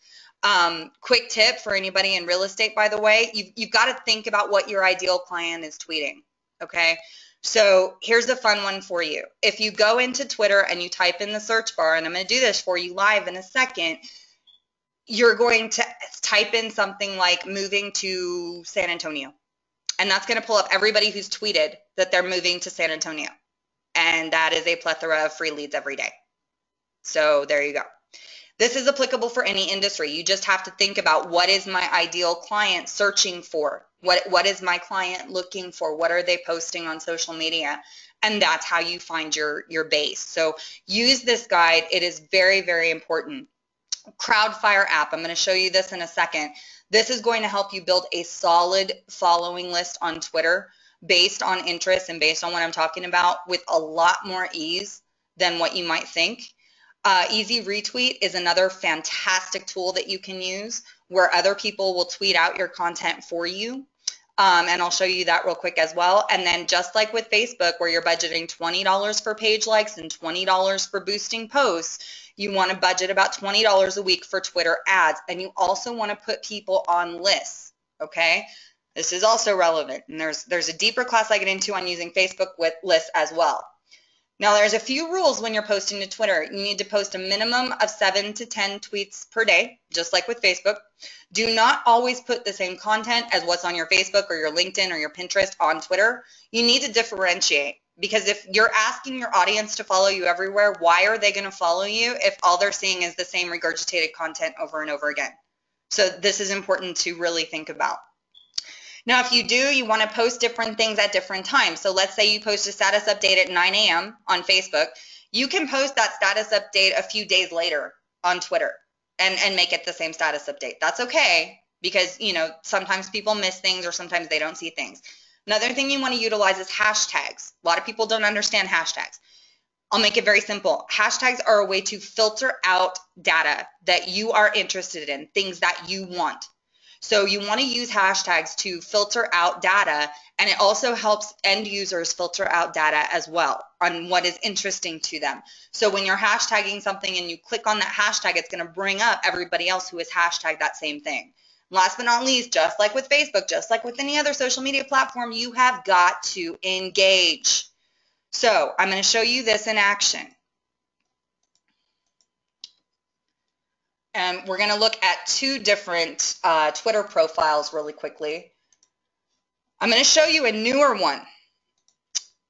Quick tip for anybody in real estate, by the way, you've got to think about what your ideal client is tweeting, okay? So here's a fun one for you. If you go into Twitter and you type in the search bar, and I'm going to do this for you live in a second, you're going to type in something like moving to San Antonio. And that's going to pull up everybody who's tweeted that they're moving to San Antonio. And that is a plethora of free leads every day. So there you go. This is applicable for any industry. You just have to think about what is my ideal client searching for? What is my client looking for? What are they posting on social media? And that's how you find your base. So use this guide. It is very, very important. Crowdfire app. I'm going to show you this in a second. This is going to help you build a solid following list on Twitter based on interest and based on what I'm talking about with a lot more ease than what you might think. Easy Retweet is another fantastic tool that you can use where other people will tweet out your content for you. And I'll show you that real quick as well. And then just like with Facebook, where you're budgeting $20 for page likes and $20 for boosting posts, you want to budget about $20 a week for Twitter ads. And you also want to put people on lists, okay? This is also relevant. And there's a deeper class I get into on using Facebook with lists as well. Now, there's a few rules when you're posting to Twitter. You need to post a minimum of 7 to 10 tweets per day, just like with Facebook. Do not always put the same content as what's on your Facebook or your LinkedIn or your Pinterest on Twitter. You need to differentiate, because if you're asking your audience to follow you everywhere, why are they going to follow you if all they're seeing is the same regurgitated content over and over again? So this is important to really think about. Now, if you do, you want to post different things at different times. So let's say you post a status update at 9 a.m. on Facebook. You can post that status update a few days later on Twitter and make it the same status update. That's okay, because, you know, sometimes people miss things or sometimes they don't see things. Another thing you want to utilize is hashtags. A lot of people don't understand hashtags. I'll make it very simple. Hashtags are a way to filter out data that you are interested in, things that you want. So you want to use hashtags to filter out data, and it also helps end users filter out data as well on what is interesting to them. So when you're hashtagging something and you click on that hashtag, it's going to bring up everybody else who has hashtagged that same thing. Last but not least, just like with Facebook, just like with any other social media platform, you have got to engage. So I'm going to show you this in action. And we're going to look at two different Twitter profiles really quickly. I'm going to show you a newer one.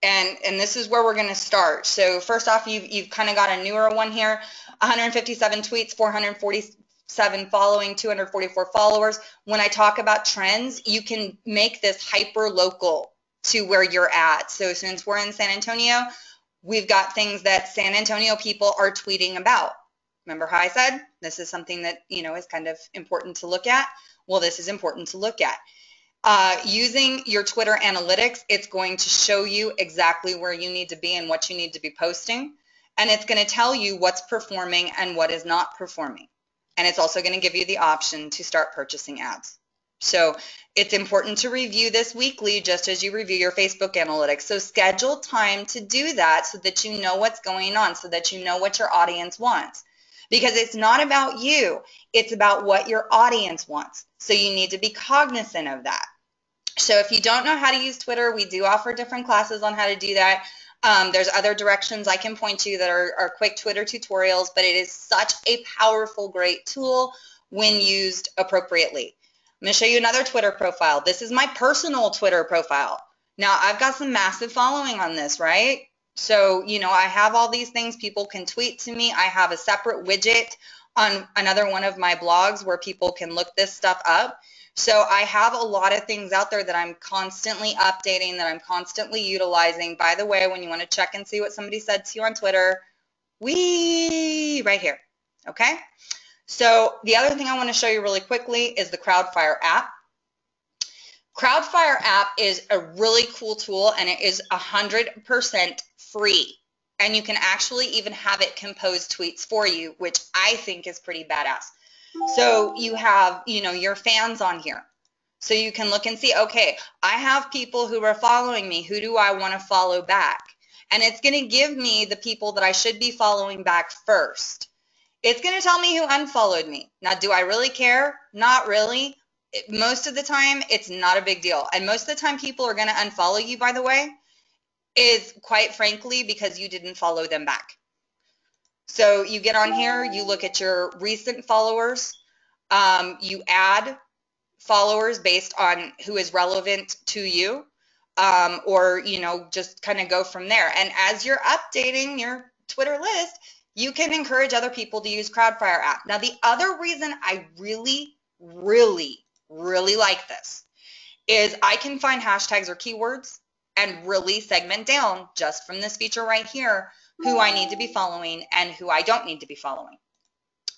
And this is where we're going to start. So first off, you've kind of got a newer one here. 157 tweets, 447 following, 244 followers. When I talk about trends, you can make this hyper local to where you're at. So since we're in San Antonio, we've got things that San Antonio people are tweeting about. Remember how I said this is something that, is kind of important to look at? Well, this is important to look at. Using your Twitter analytics, it's going to show you exactly where you need to be and what you need to be posting. And it's going to tell you what's performing and what is not performing. And it's also going to give you the option to start purchasing ads. So it's important to review this weekly, just as you review your Facebook analytics. So schedule time to do that so that you know what's going on, so that you know what your audience wants. Because it's not about you, it's about what your audience wants. So you need to be cognizant of that. So if you don't know how to use Twitter, we do offer different classes on how to do that. There's other directions I can point to that are quick Twitter tutorials, but it is such a powerful, great tool when used appropriately. I'm going to show you another Twitter profile. This is my personal Twitter profile. Now, I've got some massive following on this, right? So, I have all these things. People can tweet to me. I have a separate widget on another one of my blogs where people can look this stuff up. So I have a lot of things out there that I'm constantly updating, that I'm constantly utilizing. By the way, when you want to check and see what somebody said to you on Twitter, right here, okay? So the other thing I want to show you really quickly is the Crowdfire app. Crowdfire app is a really cool tool, and it is 100% free. And you can actually even have it compose tweets for you, which I think is pretty badass. So you have, your fans on here. So you can look and see, okay, I have people who are following me. Who do I want to follow back? And it's going to give me the people that I should be following back first. It's going to tell me who unfollowed me. Now, do I really care? Not really. Most of the time, it's not a big deal. And most of the time, people are going to unfollow you, by the way, is quite frankly because you didn't follow them back. So you get on here, you look at your recent followers, you add followers based on who is relevant to you, or, just kind of go from there. And as you're updating your Twitter list, you can encourage other people to use Crowdfire app. Now, the other reason I really, really, really like this is I can find hashtags or keywords and really segment down just from this feature right here who I need to be following and who I don't need to be following.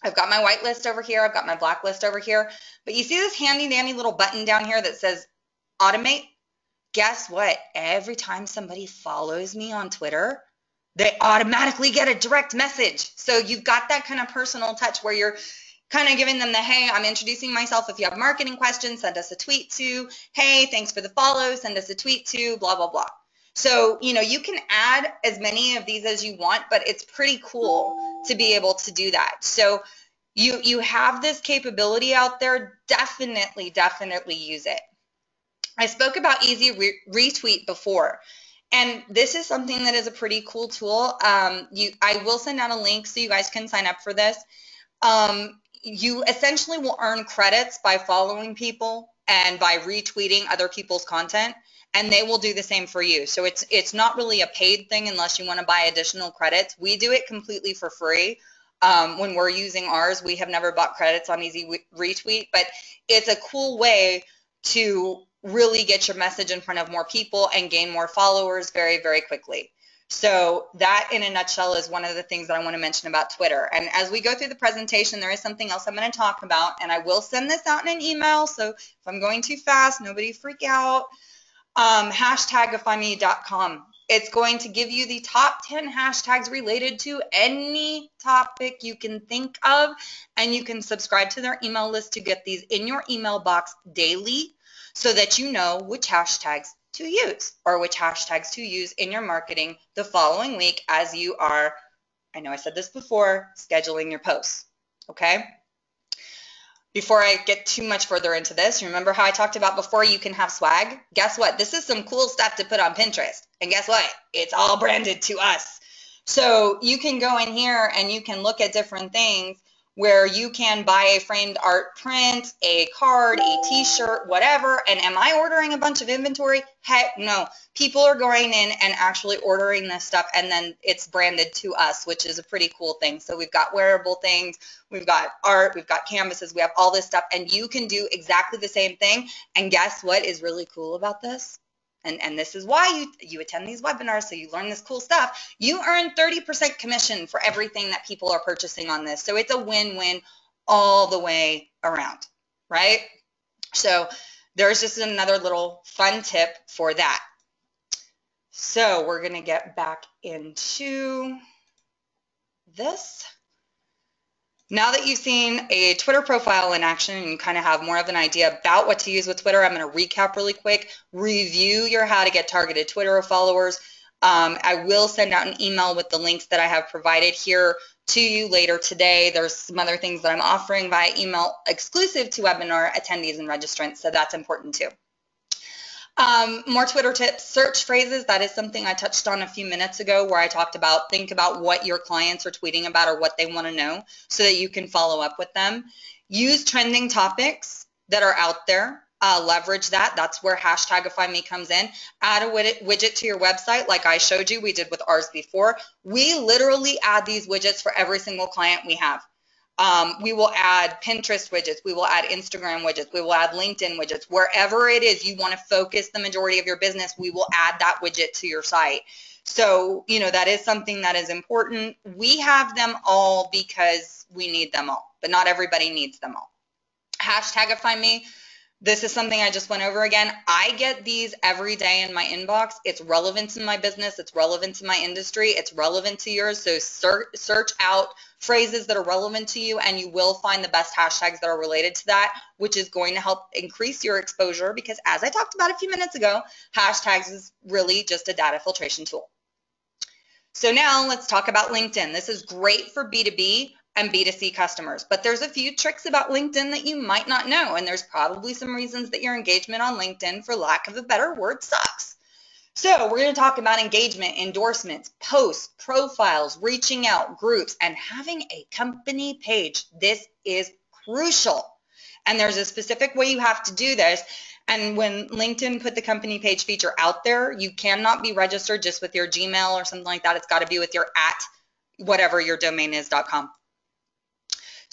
I've got my white list over here. I've got my black list over here. But you see this handy dandy little button down here that says automate? Guess what? Every time somebody follows me on Twitter, they automatically get a direct message. So you've got that kind of personal touch where you're kind of giving them the, hey, I'm introducing myself. If you have marketing questions, send us a tweet to, hey, thanks for the follow, send us a tweet to, blah, blah, blah. So, you can add as many of these as you want, but it's pretty cool to be able to do that. So you have this capability out there. Definitely, definitely use it. I spoke about easy retweet before, and this is something that is a pretty cool tool. I will send out a link so you guys can sign up for this. You essentially will earn credits by following people and by retweeting other people's content, and they will do the same for you. So it's not really a paid thing unless you want to buy additional credits. We do it completely for free. When we're using ours, we have never bought credits on Easy Retweet, but it's a cool way to really get your message in front of more people and gain more followers very, very quickly. So that, in a nutshell, is one of the things that I want to mention about Twitter. And as we go through the presentation, there is something else I'm going to talk about, and I will send this out in an email. So if I'm going too fast, nobody freak out. Hashtagifyme.com. It's going to give you the top 10 hashtags related to any topic you can think of, and you can subscribe to their email list to get these in your email box daily so that you know which hashtags to use or which hashtags to use in your marketing the following week as you are, I know I said this before, scheduling your posts, okay? Before I get too much further into this, remember how I talked about before you can have swag? Guess what? This is some cool stuff to put on Pinterest. And guess what? It's all branded to us. So you can go in here and you can look at different things where you can buy a framed art print, a card, a t-shirt, whatever. And am I ordering a bunch of inventory? Heck no. People are going in and actually ordering this stuff, and then it's branded to us, which is a pretty cool thing. So we've got wearable things, we've got art, we've got canvases, we have all this stuff, and you can do exactly the same thing. And guess what is really cool about this? and this is why you attend these webinars, so you learn this cool stuff, you earn 30% commission for everything that people are purchasing on this. So it's a win-win all the way around, right? So there's just another little fun tip for that. So we're going to get back into this. Now that you've seen a Twitter profile in action and you kind of have more of an idea about what to use with Twitter, I'm going to recap really quick, review your how to get targeted Twitter followers. I will send out an email with the links that I have provided here to you later today. There's some other things that I'm offering via email exclusive to webinar attendees and registrants, so that's important too. More Twitter tips, search phrases. That is something I touched on a few minutes ago where I talked about think about what your clients are tweeting about or what they want to know so that you can follow up with them. Use trending topics that are out there. Leverage that. That's where #IfyMe comes in. Add a widget to your website like I showed you. We did with ours before. We literally add these widgets for every single client we have. We will add Pinterest widgets. We will add Instagram widgets. We will add LinkedIn widgets. Wherever it is you want to focus the majority of your business, we will add that widget to your site. So, you know, that is something that is important. We have them all because we need them all, but not everybody needs them all. #IfyMe. This is something I just went over again. I get these every day in my inbox. It's relevant to my business. It's relevant to my industry. It's relevant to yours. So search out phrases that are relevant to you, and you will find the best hashtags that are related to that, which is going to help increase your exposure because, as I talked about a few minutes ago, hashtags is really just a data filtration tool. So now let's talk about LinkedIn. This is great for B2B and B2C customers, but there's a few tricks about LinkedIn that you might not know, and there's probably some reasons that your engagement on LinkedIn, for lack of a better word, sucks. So we're going to talk about engagement, endorsements, posts, profiles, reaching out, groups, and having a company page. This is crucial, and there's a specific way you have to do this. And when LinkedIn put the company page feature out there, you cannot be registered just with your Gmail or something like that. It's got to be with your whatever your domain is.com.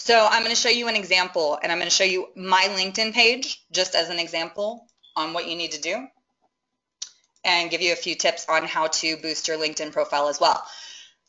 So I'm going to show you an example, and I'm going to show you my LinkedIn page just as an example on what you need to do and give you a few tips on how to boost your LinkedIn profile as well.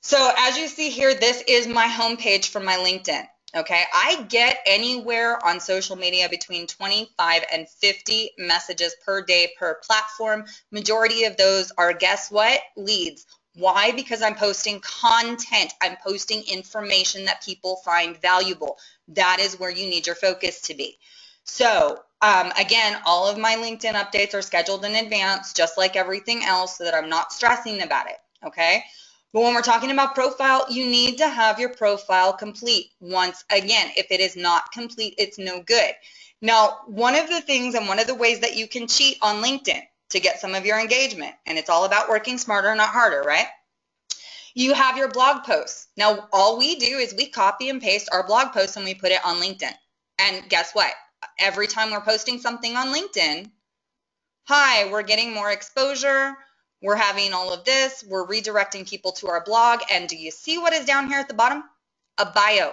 So as you see here, this is my homepage for my LinkedIn. Okay, I get anywhere on social media between 25 and 50 messages per day per platform. Majority of those are, guess what? Leads. Why? Because I'm posting content. I'm posting information that people find valuable. That is where you need your focus to be. So again, all of my LinkedIn updates are scheduled in advance, just like everything else, so that I'm not stressing about it. Okay. But when we're talking about profile, you need to have your profile complete. Once again, if it is not complete, it's no good. Now, one of the things and one of the ways that you can cheat on LinkedIn to get some of your engagement, and it's all about working smarter, not harder, right? You have your blog posts. Now, all we do is we copy and paste our blog posts and we put it on LinkedIn. And guess what? Every time we're posting something on LinkedIn, hi, we're getting more exposure. We're having all of this. We're redirecting people to our blog. And do you see what is down here at the bottom? A bio.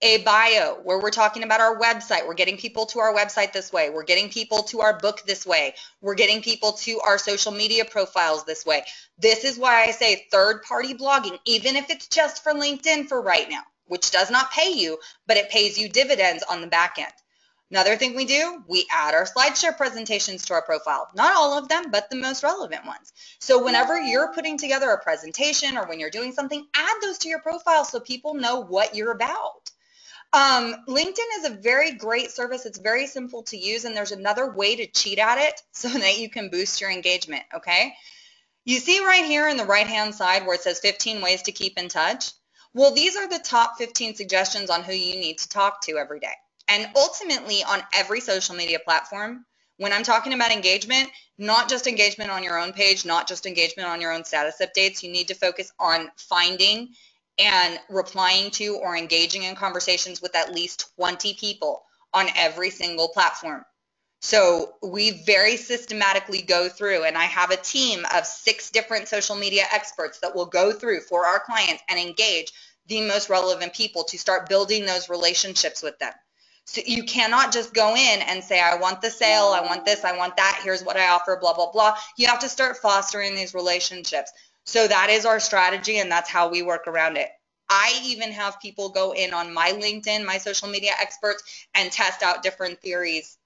A bio where we're talking about our website. We're getting people to our website this way. We're getting people to our book this way. We're getting people to our social media profiles this way. This is why I say third-party blogging, even if it's just for LinkedIn for right now, which does not pay you, but it pays you dividends on the back end. Another thing we do, we add our SlideShare presentations to our profile. Not all of them, but the most relevant ones. So whenever you're putting together a presentation or when you're doing something, add those to your profile so people know what you're about. LinkedIn is a very great service. It's very simple to use, and there's another way to cheat at it so that you can boost your engagement, okay? You see right here in the right-hand side where it says 15 ways to keep in touch? Well, these are the top 15 suggestions on who you need to talk to every day. And ultimately, on every social media platform, when I'm talking about engagement, not just engagement on your own page, not just engagement on your own status updates, you need to focus on finding and replying to or engaging in conversations with at least 20 people on every single platform. So we very systematically go through, and I have a team of 6 different social media experts that will go through for our clients and engage the most relevant people to start building those relationships with them. So you cannot just go in and say, I want the sale, I want this, I want that, here's what I offer, blah, blah, blah. You have to start fostering these relationships. So that is our strategy, and that's how we work around it. I even have people go in on my LinkedIn, my social media experts, and test out different theories,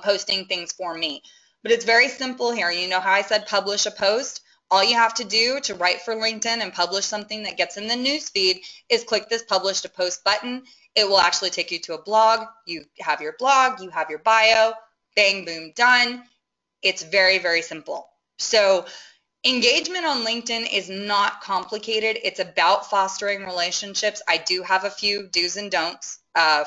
posting things for me. But it's very simple here. You know how I said publish a post? All you have to do to write for LinkedIn and publish something that gets in the newsfeed is click this publish to post button. It will actually take you to a blog. You have your blog, you have your bio, bang, boom, done. It's very, very simple. So engagement on LinkedIn is not complicated. It's about fostering relationships. I do have a few do's and don'ts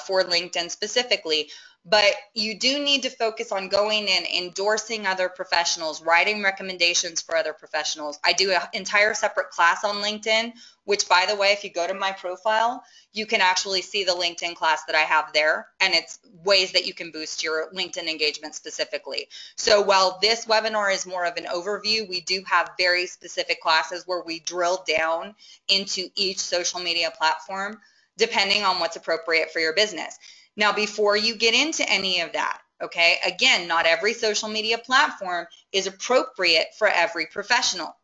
for LinkedIn specifically, but you do need to focus on going in, endorsing other professionals, writing recommendations for other professionals. I do an entire separate class on LinkedIn, which, by the way, if you go to my profile, you can actually see the LinkedIn class that I have there, and it's ways that you can boost your LinkedIn engagement specifically. So while this webinar is more of an overview, we do have very specific classes where we drill down into each social media platform, depending on what's appropriate for your business. Now, before you get into any of that, okay, again, not every social media platform is appropriate for every professional.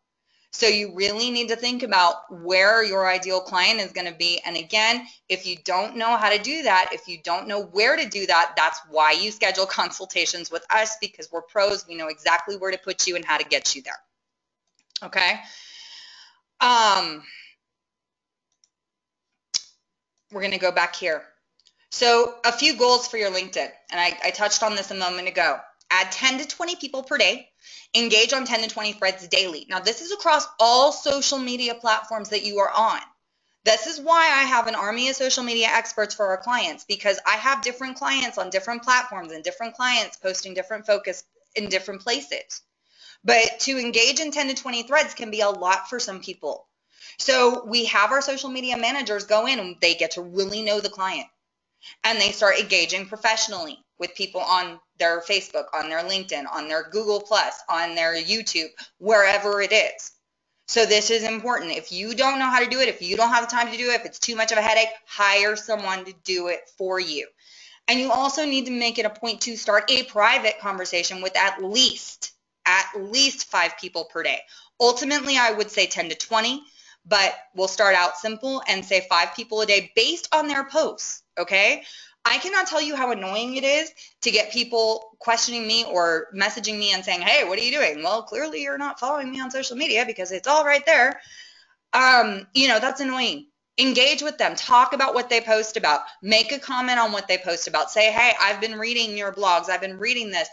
So you really need to think about where your ideal client is going to be. And again, if you don't know how to do that, if you don't know where to do that, that's why you schedule consultations with us, because we're pros. We know exactly where to put you and how to get you there. Okay. We're going to go back here. So a few goals for your LinkedIn, and I touched on this a moment ago. Add 10 to 20 people per day. Engage on 10 to 20 threads daily. Now, this is across all social media platforms that you are on. This is why I have an army of social media experts for our clients, because I have different clients on different platforms and different clients posting different focus in different places. But to engage in 10 to 20 threads can be a lot for some people. So we have our social media managers go in and they get to really know the client. And they start engaging professionally with people on their Facebook, on their LinkedIn, on their Google+, on their YouTube, wherever it is. So this is important. If you don't know how to do it, if you don't have the time to do it, if it's too much of a headache, hire someone to do it for you. And you also need to make it a point to start a private conversation with at least 5 people per day. Ultimately, I would say 10 to 20. But we'll start out simple and say 5 people a day based on their posts, okay? I cannot tell you how annoying it is to get people questioning me or messaging me and saying, hey, what are you doing? Well, clearly you're not following me on social media because it's all right there. You know, that's annoying. Engage with them. Talk about what they post about. Make a comment on what they post about. Say, hey, I've been reading your blogs. I've been reading this.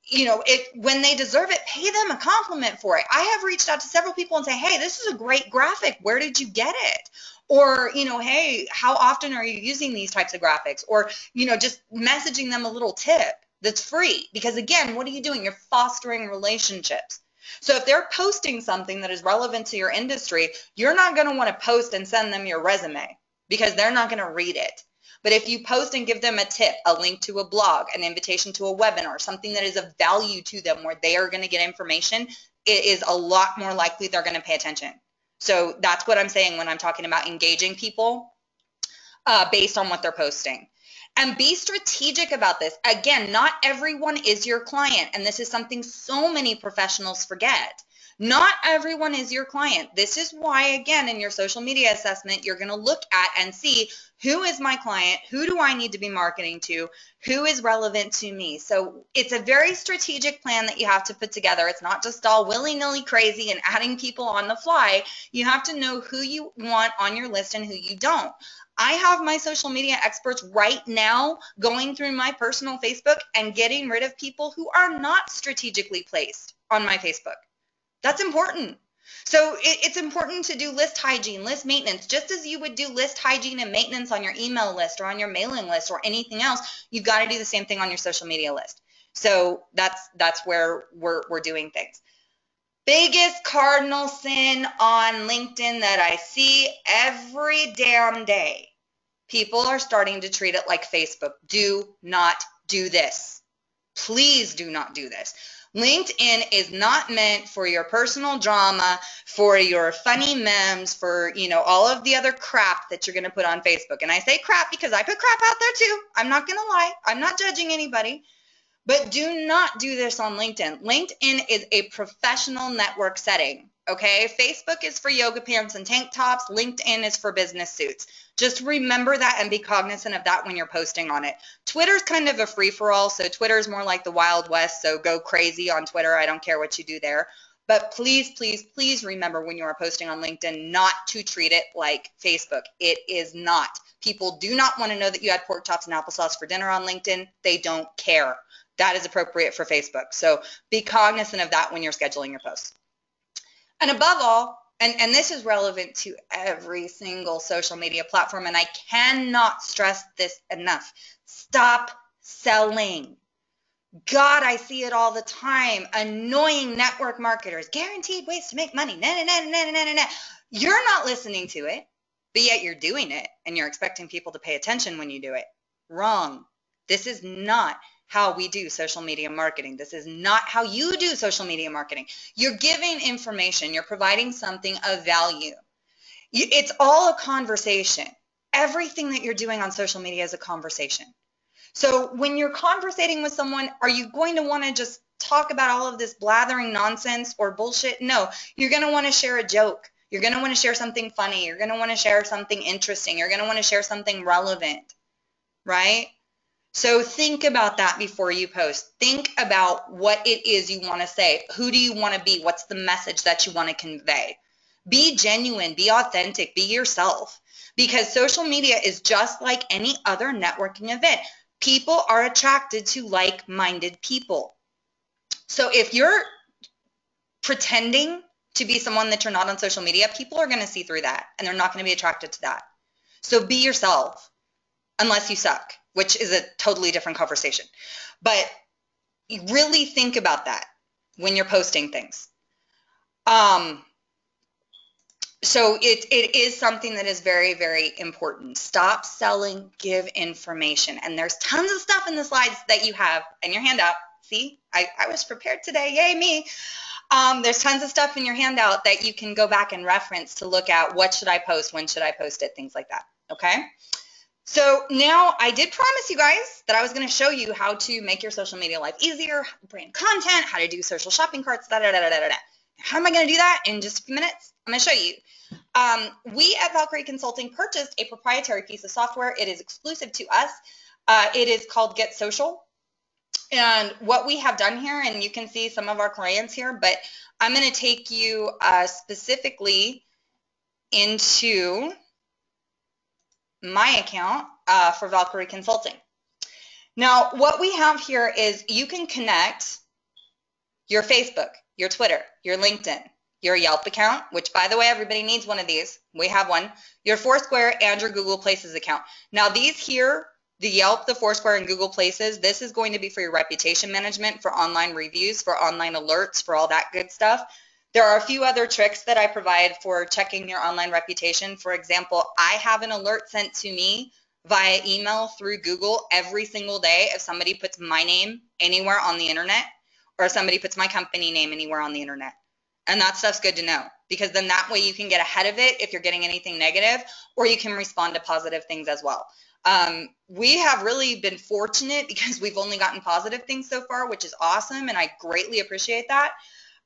You know, when they deserve it, pay them a compliment for it. I have reached out to several people and say, hey, this is a great graphic. Where did you get it? Or, you know, hey, how often are you using these types of graphics? Or, you know, just messaging them a little tip that's free. Because again, what are you doing? You're fostering relationships. So if they're posting something that is relevant to your industry, you're not going to want to post and send them your resume because they're not going to read it. But if you post and give them a tip, a link to a blog, an invitation to a webinar, something that is of value to them where they are going to get information, it is a lot more likely they're going to pay attention. So that's what I'm saying when I'm talking about engaging people based on what they're posting. And be strategic about this. Again, not everyone is your client, and this is something so many professionals forget. Not everyone is your client. This is why, again, in your social media assessment, you're going to look at and see who is my client, who do I need to be marketing to, who is relevant to me. So it's a very strategic plan that you have to put together. It's not just all willy-nilly crazy and adding people on the fly. You have to know who you want on your list and who you don't. I have my social media experts right now going through my personal Facebook and getting rid of people who are not strategically placed on my Facebook. That's important. So it's important to do list hygiene, list maintenance, just as you would do list hygiene and maintenance on your email list or on your mailing list or anything else. You've got to do the same thing on your social media list. So that's where we're doing things. Biggest cardinal sin on LinkedIn that I see every damn day. People are starting to treat it like Facebook. Do not do this. Please do not do this. LinkedIn is not meant for your personal drama, for your funny memes, for, all of the other crap that you're going to put on Facebook. And I say crap because I put crap out there too. I'm not going to lie. I'm not judging anybody. But do not do this on LinkedIn. LinkedIn is a professional network setting, okay? Facebook is for yoga pants and tank tops. LinkedIn is for business suits. Just remember that and be cognizant of that when you're posting on it. Twitter's kind of a free-for-all, so Twitter's more like the Wild West, so go crazy on Twitter. I don't care what you do there. But please, please, please remember when you are posting on LinkedIn not to treat it like Facebook. It is not. People do not want to know that you had pork chops and applesauce for dinner on LinkedIn. They don't care. That is appropriate for Facebook. So be cognizant of that when you're scheduling your posts. And above all, and this is relevant to every single social media platform, and I cannot stress this enough, stop selling. God, I see it all the time. Annoying network marketers, guaranteed ways to make money. Nah. You're not listening to it, but yet you're doing it, and you're expecting people to pay attention when you do it. Wrong. This is not how we do social media marketing. This is not how you do social media marketing. You're giving information. You're providing something of value. It's all a conversation. Everything that you're doing on social media is a conversation. So when you're conversating with someone, are you going to want to just talk about all of this blathering nonsense or bullshit? No, you're going to want to share a joke. You're going to want to share something funny. You're going to want to share something interesting. You're going to want to share something relevant, right? So think about that before you post. Think about what it is you want to say. Who do you want to be? What's the message that you want to convey? Be genuine, be authentic, be yourself. Because social media is just like any other networking event. People are attracted to like-minded people. So if you're pretending to be someone that you're not on social media, people are going to see through that, and they're not going to be attracted to that. So be yourself, unless you suck, which is a totally different conversation. But really think about that when you're posting things. So it is something that is very, very important. Stop selling, give information. And there's tons of stuff in the slides that you have in your handout. See, I was prepared today. Yay, me. There's tons of stuff in your handout that you can go back and reference to look at what should I post, when should I post it, things like that. Okay? So now I did promise you guys that I was going to show you how to make your social media life easier, brand content, how to do social shopping carts, da-da-da-da-da-da. How am I going to do that? In just a few minutes, I'm going to show you. We at Valkeryie Consulting purchased a proprietary piece of software. It is exclusive to us. It is called Get Social. And what we have done here, and you can see some of our clients here, but I'm going to take you specifically into my account for Valkeryie Consulting. Now, what we have here is you can connect your Facebook, your Twitter, your LinkedIn, your Yelp account, which, by the way, everybody needs one of these. We have one. Your Foursquare and your Google Places account. Now, these here, the Yelp, the Foursquare, and Google Places, this is going to be for your reputation management, for online reviews, for online alerts, for all that good stuff. There are a few other tricks that I provide for checking your online reputation. For example, I have an alert sent to me via email through Google every single day if somebody puts my name anywhere on the internet, or if somebody puts my company name anywhere on the internet. And that stuff's good to know, because then that way you can get ahead of it if you're getting anything negative, or you can respond to positive things as well. We have really been fortunate because we've only gotten positive things so far, which is awesome, and I greatly appreciate that.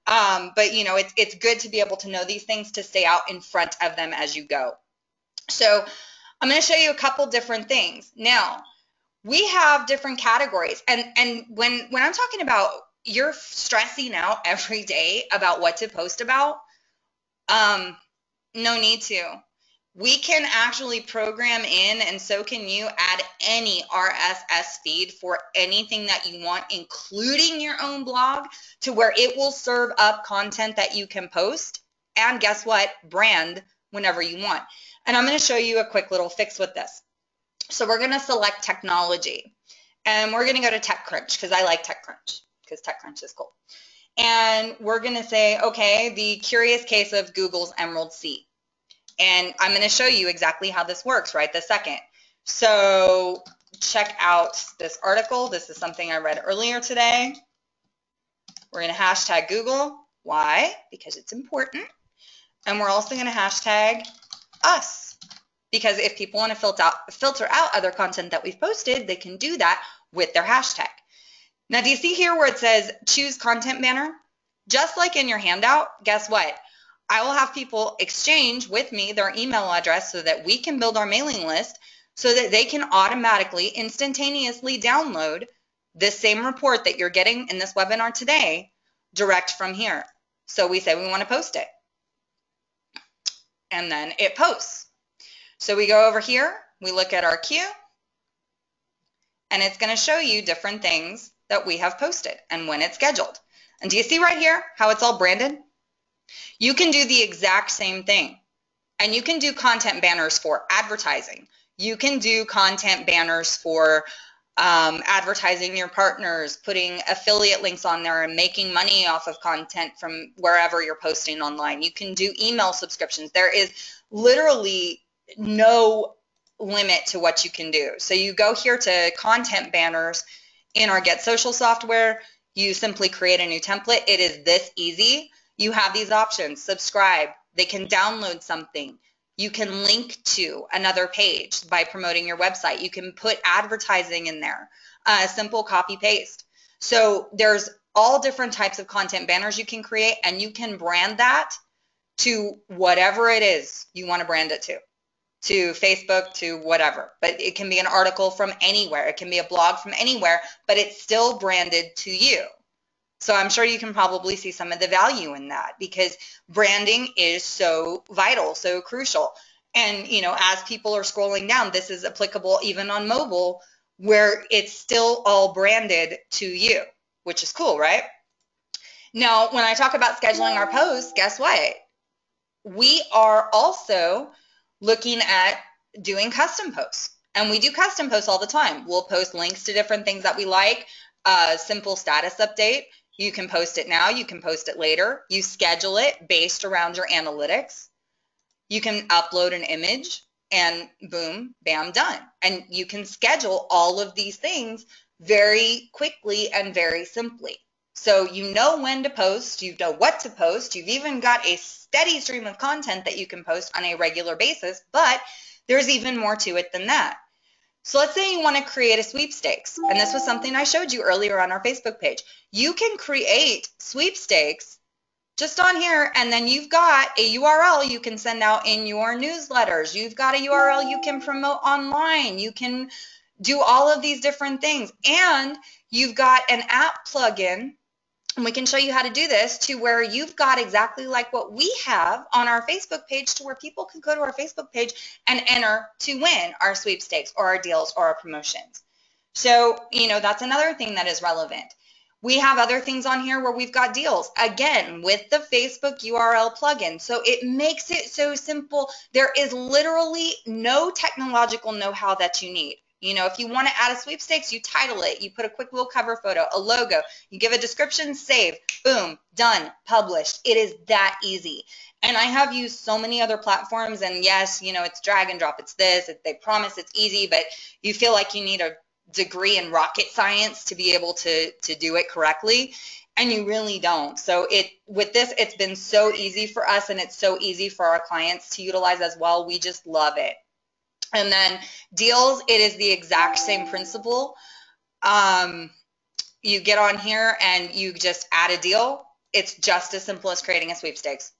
But, you know, it's good to be able to know these things to stay out in front of them as you go. So I'm going to show you a couple different things. Now, we have different categories. And when I'm talking about you're stressing out every day about what to post about, no need to. We can actually program in, and so can you, add any RSS feed for anything that you want, including your own blog, to where it will serve up content that you can post and, guess what, brand whenever you want. And I'm going to show you a quick little fix with this. So we're going to select technology, and we're going to go to TechCrunch because I like TechCrunch, because TechCrunch is cool. And we're going to say, okay, the curious case of Google's Emerald Sea. And I'm going to show you exactly how this works right this second. So check out this article. This is something I read earlier today. We're going to hashtag Google. Why? Because it's important. And we're also going to hashtag us. Because if people want to filter out other content that we've posted, they can do that with their hashtag. Now, do you see here where it says choose content banner? Just like in your handout, guess what? I will have people exchange with me their email address so that we can build our mailing list so that they can automatically, instantaneously download this same report that you're getting in this webinar today direct from here. So we say we want to post it. And then it posts. So we go over here, we look at our queue, and it's going to show you different things that we have posted and when it's scheduled. And do you see right here how it's all branded? You can do the exact same thing. And you can do content banners for advertising. You can do content banners for advertising your partners, putting affiliate links on there and making money off of content from wherever you're posting online. You can do email subscriptions. There is literally no limit to what you can do. So you go here to content banners in our Get Social software. You simply create a new template. It is this easy. You have these options. Subscribe. They can download something. You can link to another page by promoting your website. You can put advertising in there, simple copy paste. So there's all different types of content banners you can create, and you can brand that to whatever it is you want to brand it to Facebook, to whatever. But it can be an article from anywhere. It can be a blog from anywhere, but it's still branded to you. So I'm sure you can probably see some of the value in that because branding is so vital, so crucial. And, you know, as people are scrolling down, this is applicable even on mobile where it's still all branded to you, which is cool, right? Now, when I talk about scheduling our posts, guess what? We are also looking at doing custom posts. And we do custom posts all the time. We'll post links to different things that we like, a simple status update. You can post it now, you can post it later. You schedule it based around your analytics. You can upload an image and boom, bam, done. And you can schedule all of these things very quickly and very simply. So you know when to post, you know what to post, you've even got a steady stream of content that you can post on a regular basis, but there's even more to it than that. So let's say you want to create a sweepstakes, and this was something I showed you earlier on our Facebook page. You can create sweepstakes just on here, and then you've got a URL you can send out in your newsletters. You've got a URL you can promote online. You can do all of these different things, and you've got an app plugin. And we can show you how to do this to where you've got exactly like what we have on our Facebook page to where people can go to our Facebook page and enter to win our sweepstakes or our deals or our promotions. So, you know, that's another thing that is relevant. We have other things on here where we've got deals, again, with the Facebook URL plugin. So it makes it so simple. There is literally no technological know-how that you need. You know, if you want to add a sweepstakes, you title it, you put a quick little cover photo, a logo, you give a description, save, boom, done, published. It is that easy. And I have used so many other platforms, and yes, you know, it's drag and drop, it's this, they promise it's easy, but you feel like you need a degree in rocket science to be able to do it correctly, and you really don't. So with this, it's been so easy for us, and it's so easy for our clients to utilize as well. We just love it. And then deals, it is the exact same principle. You get on here and you just add a deal. It's just as simple as creating a sweepstakes.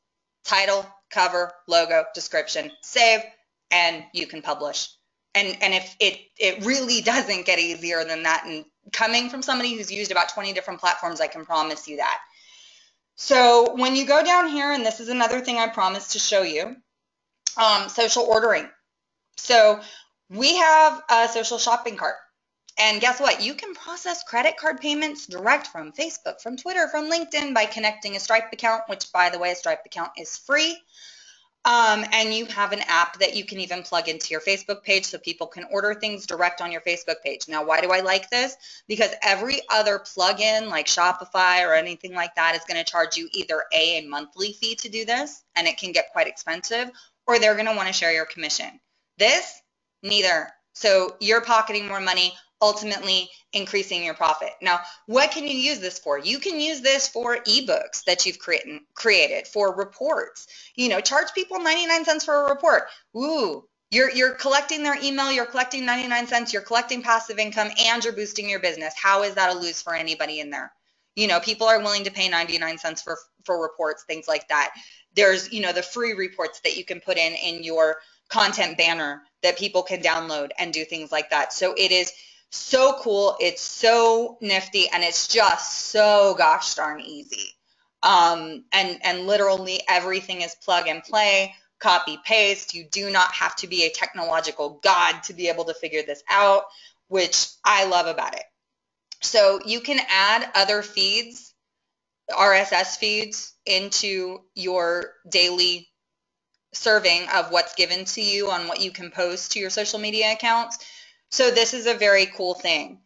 Title, cover, logo, description, save, and you can publish. And if it really doesn't get easier than that. And coming from somebody who's used about 20 different platforms, I can promise you that. So when you go down here, and this is another thing I promised to show you, social ordering. So we have a social shopping cart, and guess what? You can process credit card payments direct from Facebook, from Twitter, from LinkedIn by connecting a Stripe account, which, by the way, a Stripe account is free. And you have an app that you can even plug into your Facebook page so people can order things direct on your Facebook page. Now, why do I like this? Because every other plugin like Shopify or anything like that is going to charge you either a monthly fee to do this, and it can get quite expensive, or they're going to want to share your commission. This, neither. So you're pocketing more money. ultimately increasing your profit. Now, what can you use this for? You can use this for ebooks that you've created, for reports. You know, charge people 99 cents for a report. Ooh, you're collecting their email, you're collecting 99 cents, you're collecting passive income, and you're boosting your business. How is that a lose for anybody in there? You know, people are willing to pay 99 cents for reports, things like that. There's, you know, the free reports that you can put in your content banner that people can download and do things like that. So it is so cool. It's so nifty, and it's just so gosh darn easy. And literally everything is plug and play, copy paste. You do not have to be a technological god to be able to figure this out, which I love about it. So you can add other feeds, RSS feeds, into your daily serving of what's given to you on what you can post to your social media accounts. So this is a very cool thing.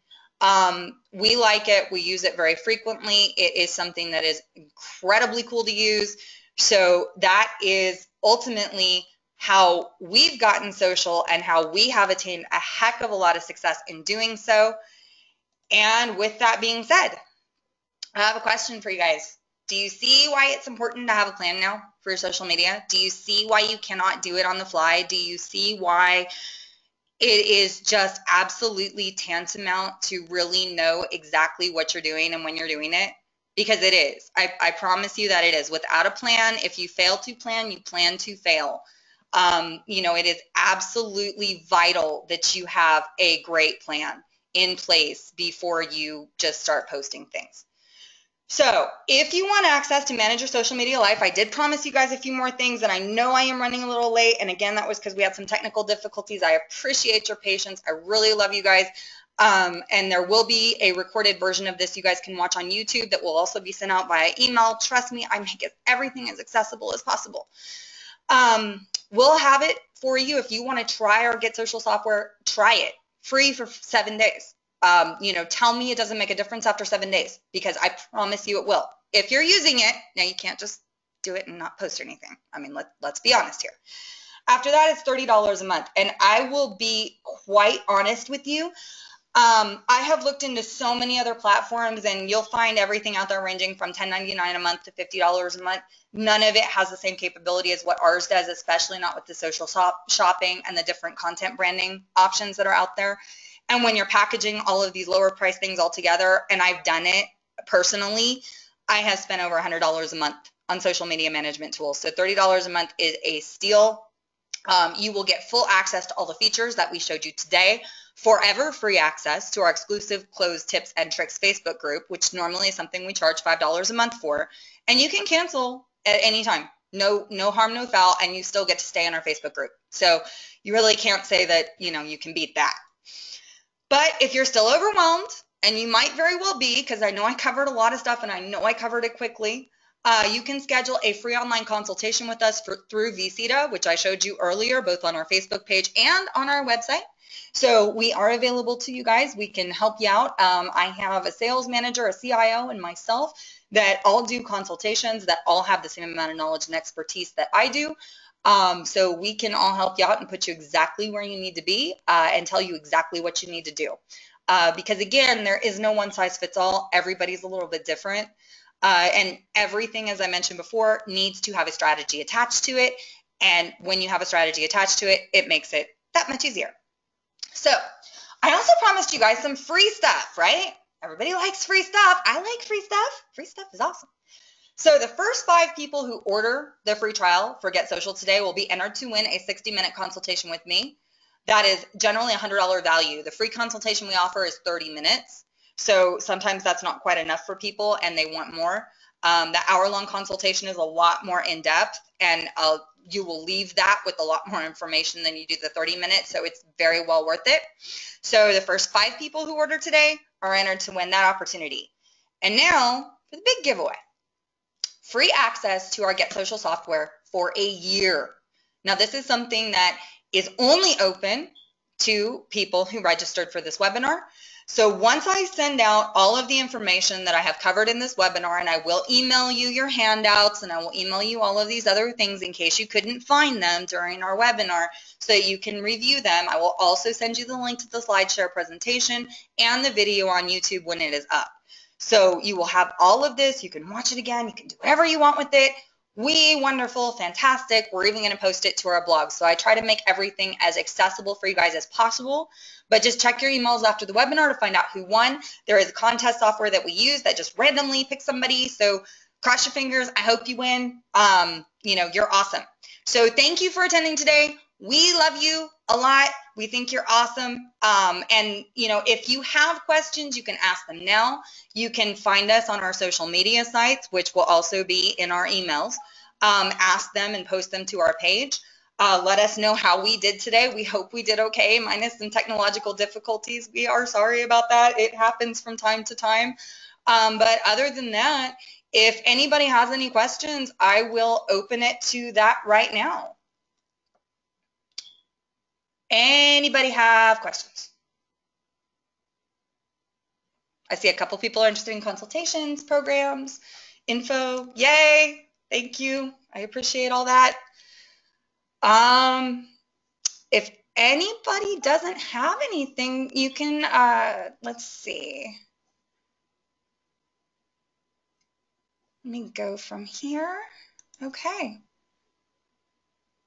We like it. We use it very frequently. It is something that is incredibly cool to use. So that is ultimately how we've gotten social and how we have attained a heck of a lot of success in doing so. And with that being said, I have a question for you guys. Do you see why it's important to have a plan now for your social media? Do you see why you cannot do it on the fly? Do you see why it is just absolutely tantamount to really know exactly what you're doing and when you're doing it? Because it is. I promise you that it is. Without a plan, if you fail to plan, you plan to fail. You know, it is absolutely vital that you have a great plan in place before you just start posting things. So if you want access to manage your social media life, I did promise you guys a few more things, and I know I am running a little late. And again, that was because we had some technical difficulties. I appreciate your patience. I really love you guys. And there will be a recorded version of this you guys can watch on YouTube that will also be sent out via email. Trust me, I make everything as accessible as possible. We'll have it for you. If you want to try our Get Social software, try it free for 7 days. You know, tell me it doesn't make a difference after 7 days, because I promise you it will. If you're using it, now you can't just do it and not post anything. I mean, let's be honest here. After that, it's $30 a month. And I will be quite honest with you. I have looked into so many other platforms, and you'll find everything out there ranging from $10.99 a month to $50 a month. None of it has the same capability as what ours does, especially not with the social shopping and the different content branding options that are out there. And when you're packaging all of these lower price things all together, and I've done it personally, I have spent over $100 a month on social media management tools. So $30 a month is a steal. You will get full access to all the features that we showed you today, forever free access to our exclusive closed tips and tricks Facebook group, which normally is something we charge $5 a month for. And you can cancel at any time. No harm, no foul, and you still get to stay in our Facebook group. So you really can't say that, you know, you can beat that. But if you're still overwhelmed, and you might very well be, because I know I covered a lot of stuff and I know I covered it quickly, you can schedule a free online consultation with us through VCTA, which I showed you earlier, both on our Facebook page and on our website. So we are available to you guys. We can help you out. I have a sales manager, a CIO, and myself that all do consultations, that all have the same amount of knowledge and expertise that I do. So we can all help you out and put you exactly where you need to be, and tell you exactly what you need to do. Because again, there is no one size fits all. Everybody's a little bit different. And everything, as I mentioned before, needs to have a strategy attached to it. And when you have a strategy attached to it, it makes it that much easier. So I also promised you guys some free stuff, right? Everybody likes free stuff. I like free stuff. Free stuff is awesome. So the first 5 people who order the free trial for Get Social today will be entered to win a 60-minute consultation with me. That is generally a $100 value. The free consultation we offer is 30 minutes. So sometimes that's not quite enough for people and they want more. The hour-long consultation is a lot more in-depth, and you will leave that with a lot more information than you do the 30 minutes, so it's very well worth it. So the first 5 people who order today are entered to win that opportunity. And now for the big giveaway. Free access to our Get Social software for a year. Now, this is something that is only open to people who registered for this webinar. So once I send out all of the information that I have covered in this webinar, and I will email you your handouts, and I will email you all of these other things in case you couldn't find them during our webinar so that you can review them. I will also send you the link to the SlideShare presentation and the video on YouTube when it is up. So you will have all of this. You can watch it again. You can do whatever you want with it. Wonderful, fantastic. We're even going to post it to our blog. So I try to make everything as accessible for you guys as possible. But just check your emails after the webinar to find out who won. There is a contest software that we use that just randomly picks somebody. So cross your fingers. I hope you win. You're awesome. So thank you for attending today. We love you a lot. We think you're awesome. If you have questions, you can ask them now. You can find us on our social media sites, which will also be in our emails. Ask them and post them to our page. Let us know how we did today. We hope we did okay, minus some technological difficulties. We are sorry about that. It happens from time to time. But other than that, if anybody has any questions, I will open it to that right now. Anybody have questions? I see a couple people are interested in consultations, programs, info. Yay! Thank you. I appreciate all that. If anybody doesn't have anything, you can, let's see. Let me go from here. Okay.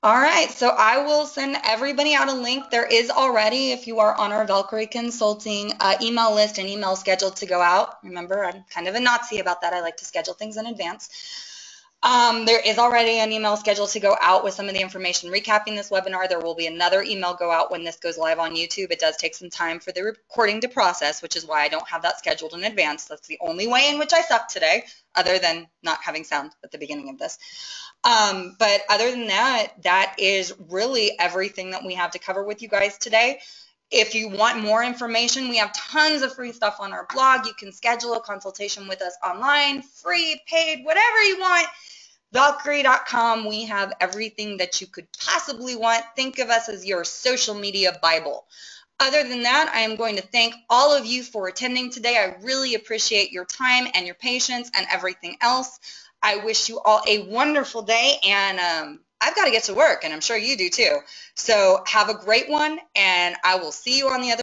All right, so I will send everybody out a link. There is already, if you are on our Valkeryie Consulting email list, an email scheduled to go out. Remember, I'm kind of a Nazi about that. I like to schedule things in advance. There is already an email scheduled to go out with some of the information recapping this webinar. There will be another email go out when this goes live on YouTube. It does take some time for the recording to process, which is why I don't have that scheduled in advance. That's the only way in which I suck today, other than not having sound at the beginning of this. But other than that, that is really everything that we have to cover with you guys today. If you want more information, we have tons of free stuff on our blog. You can schedule a consultation with us online, free, paid, whatever you want. Valkeryie.com. We have everything that you could possibly want. Think of us as your social media Bible. Other than that, I am going to thank all of you for attending today. I really appreciate your time and your patience and everything else. I wish you all a wonderful day, and I've got to get to work, and I'm sure you do too. So have a great one, and I will see you on the other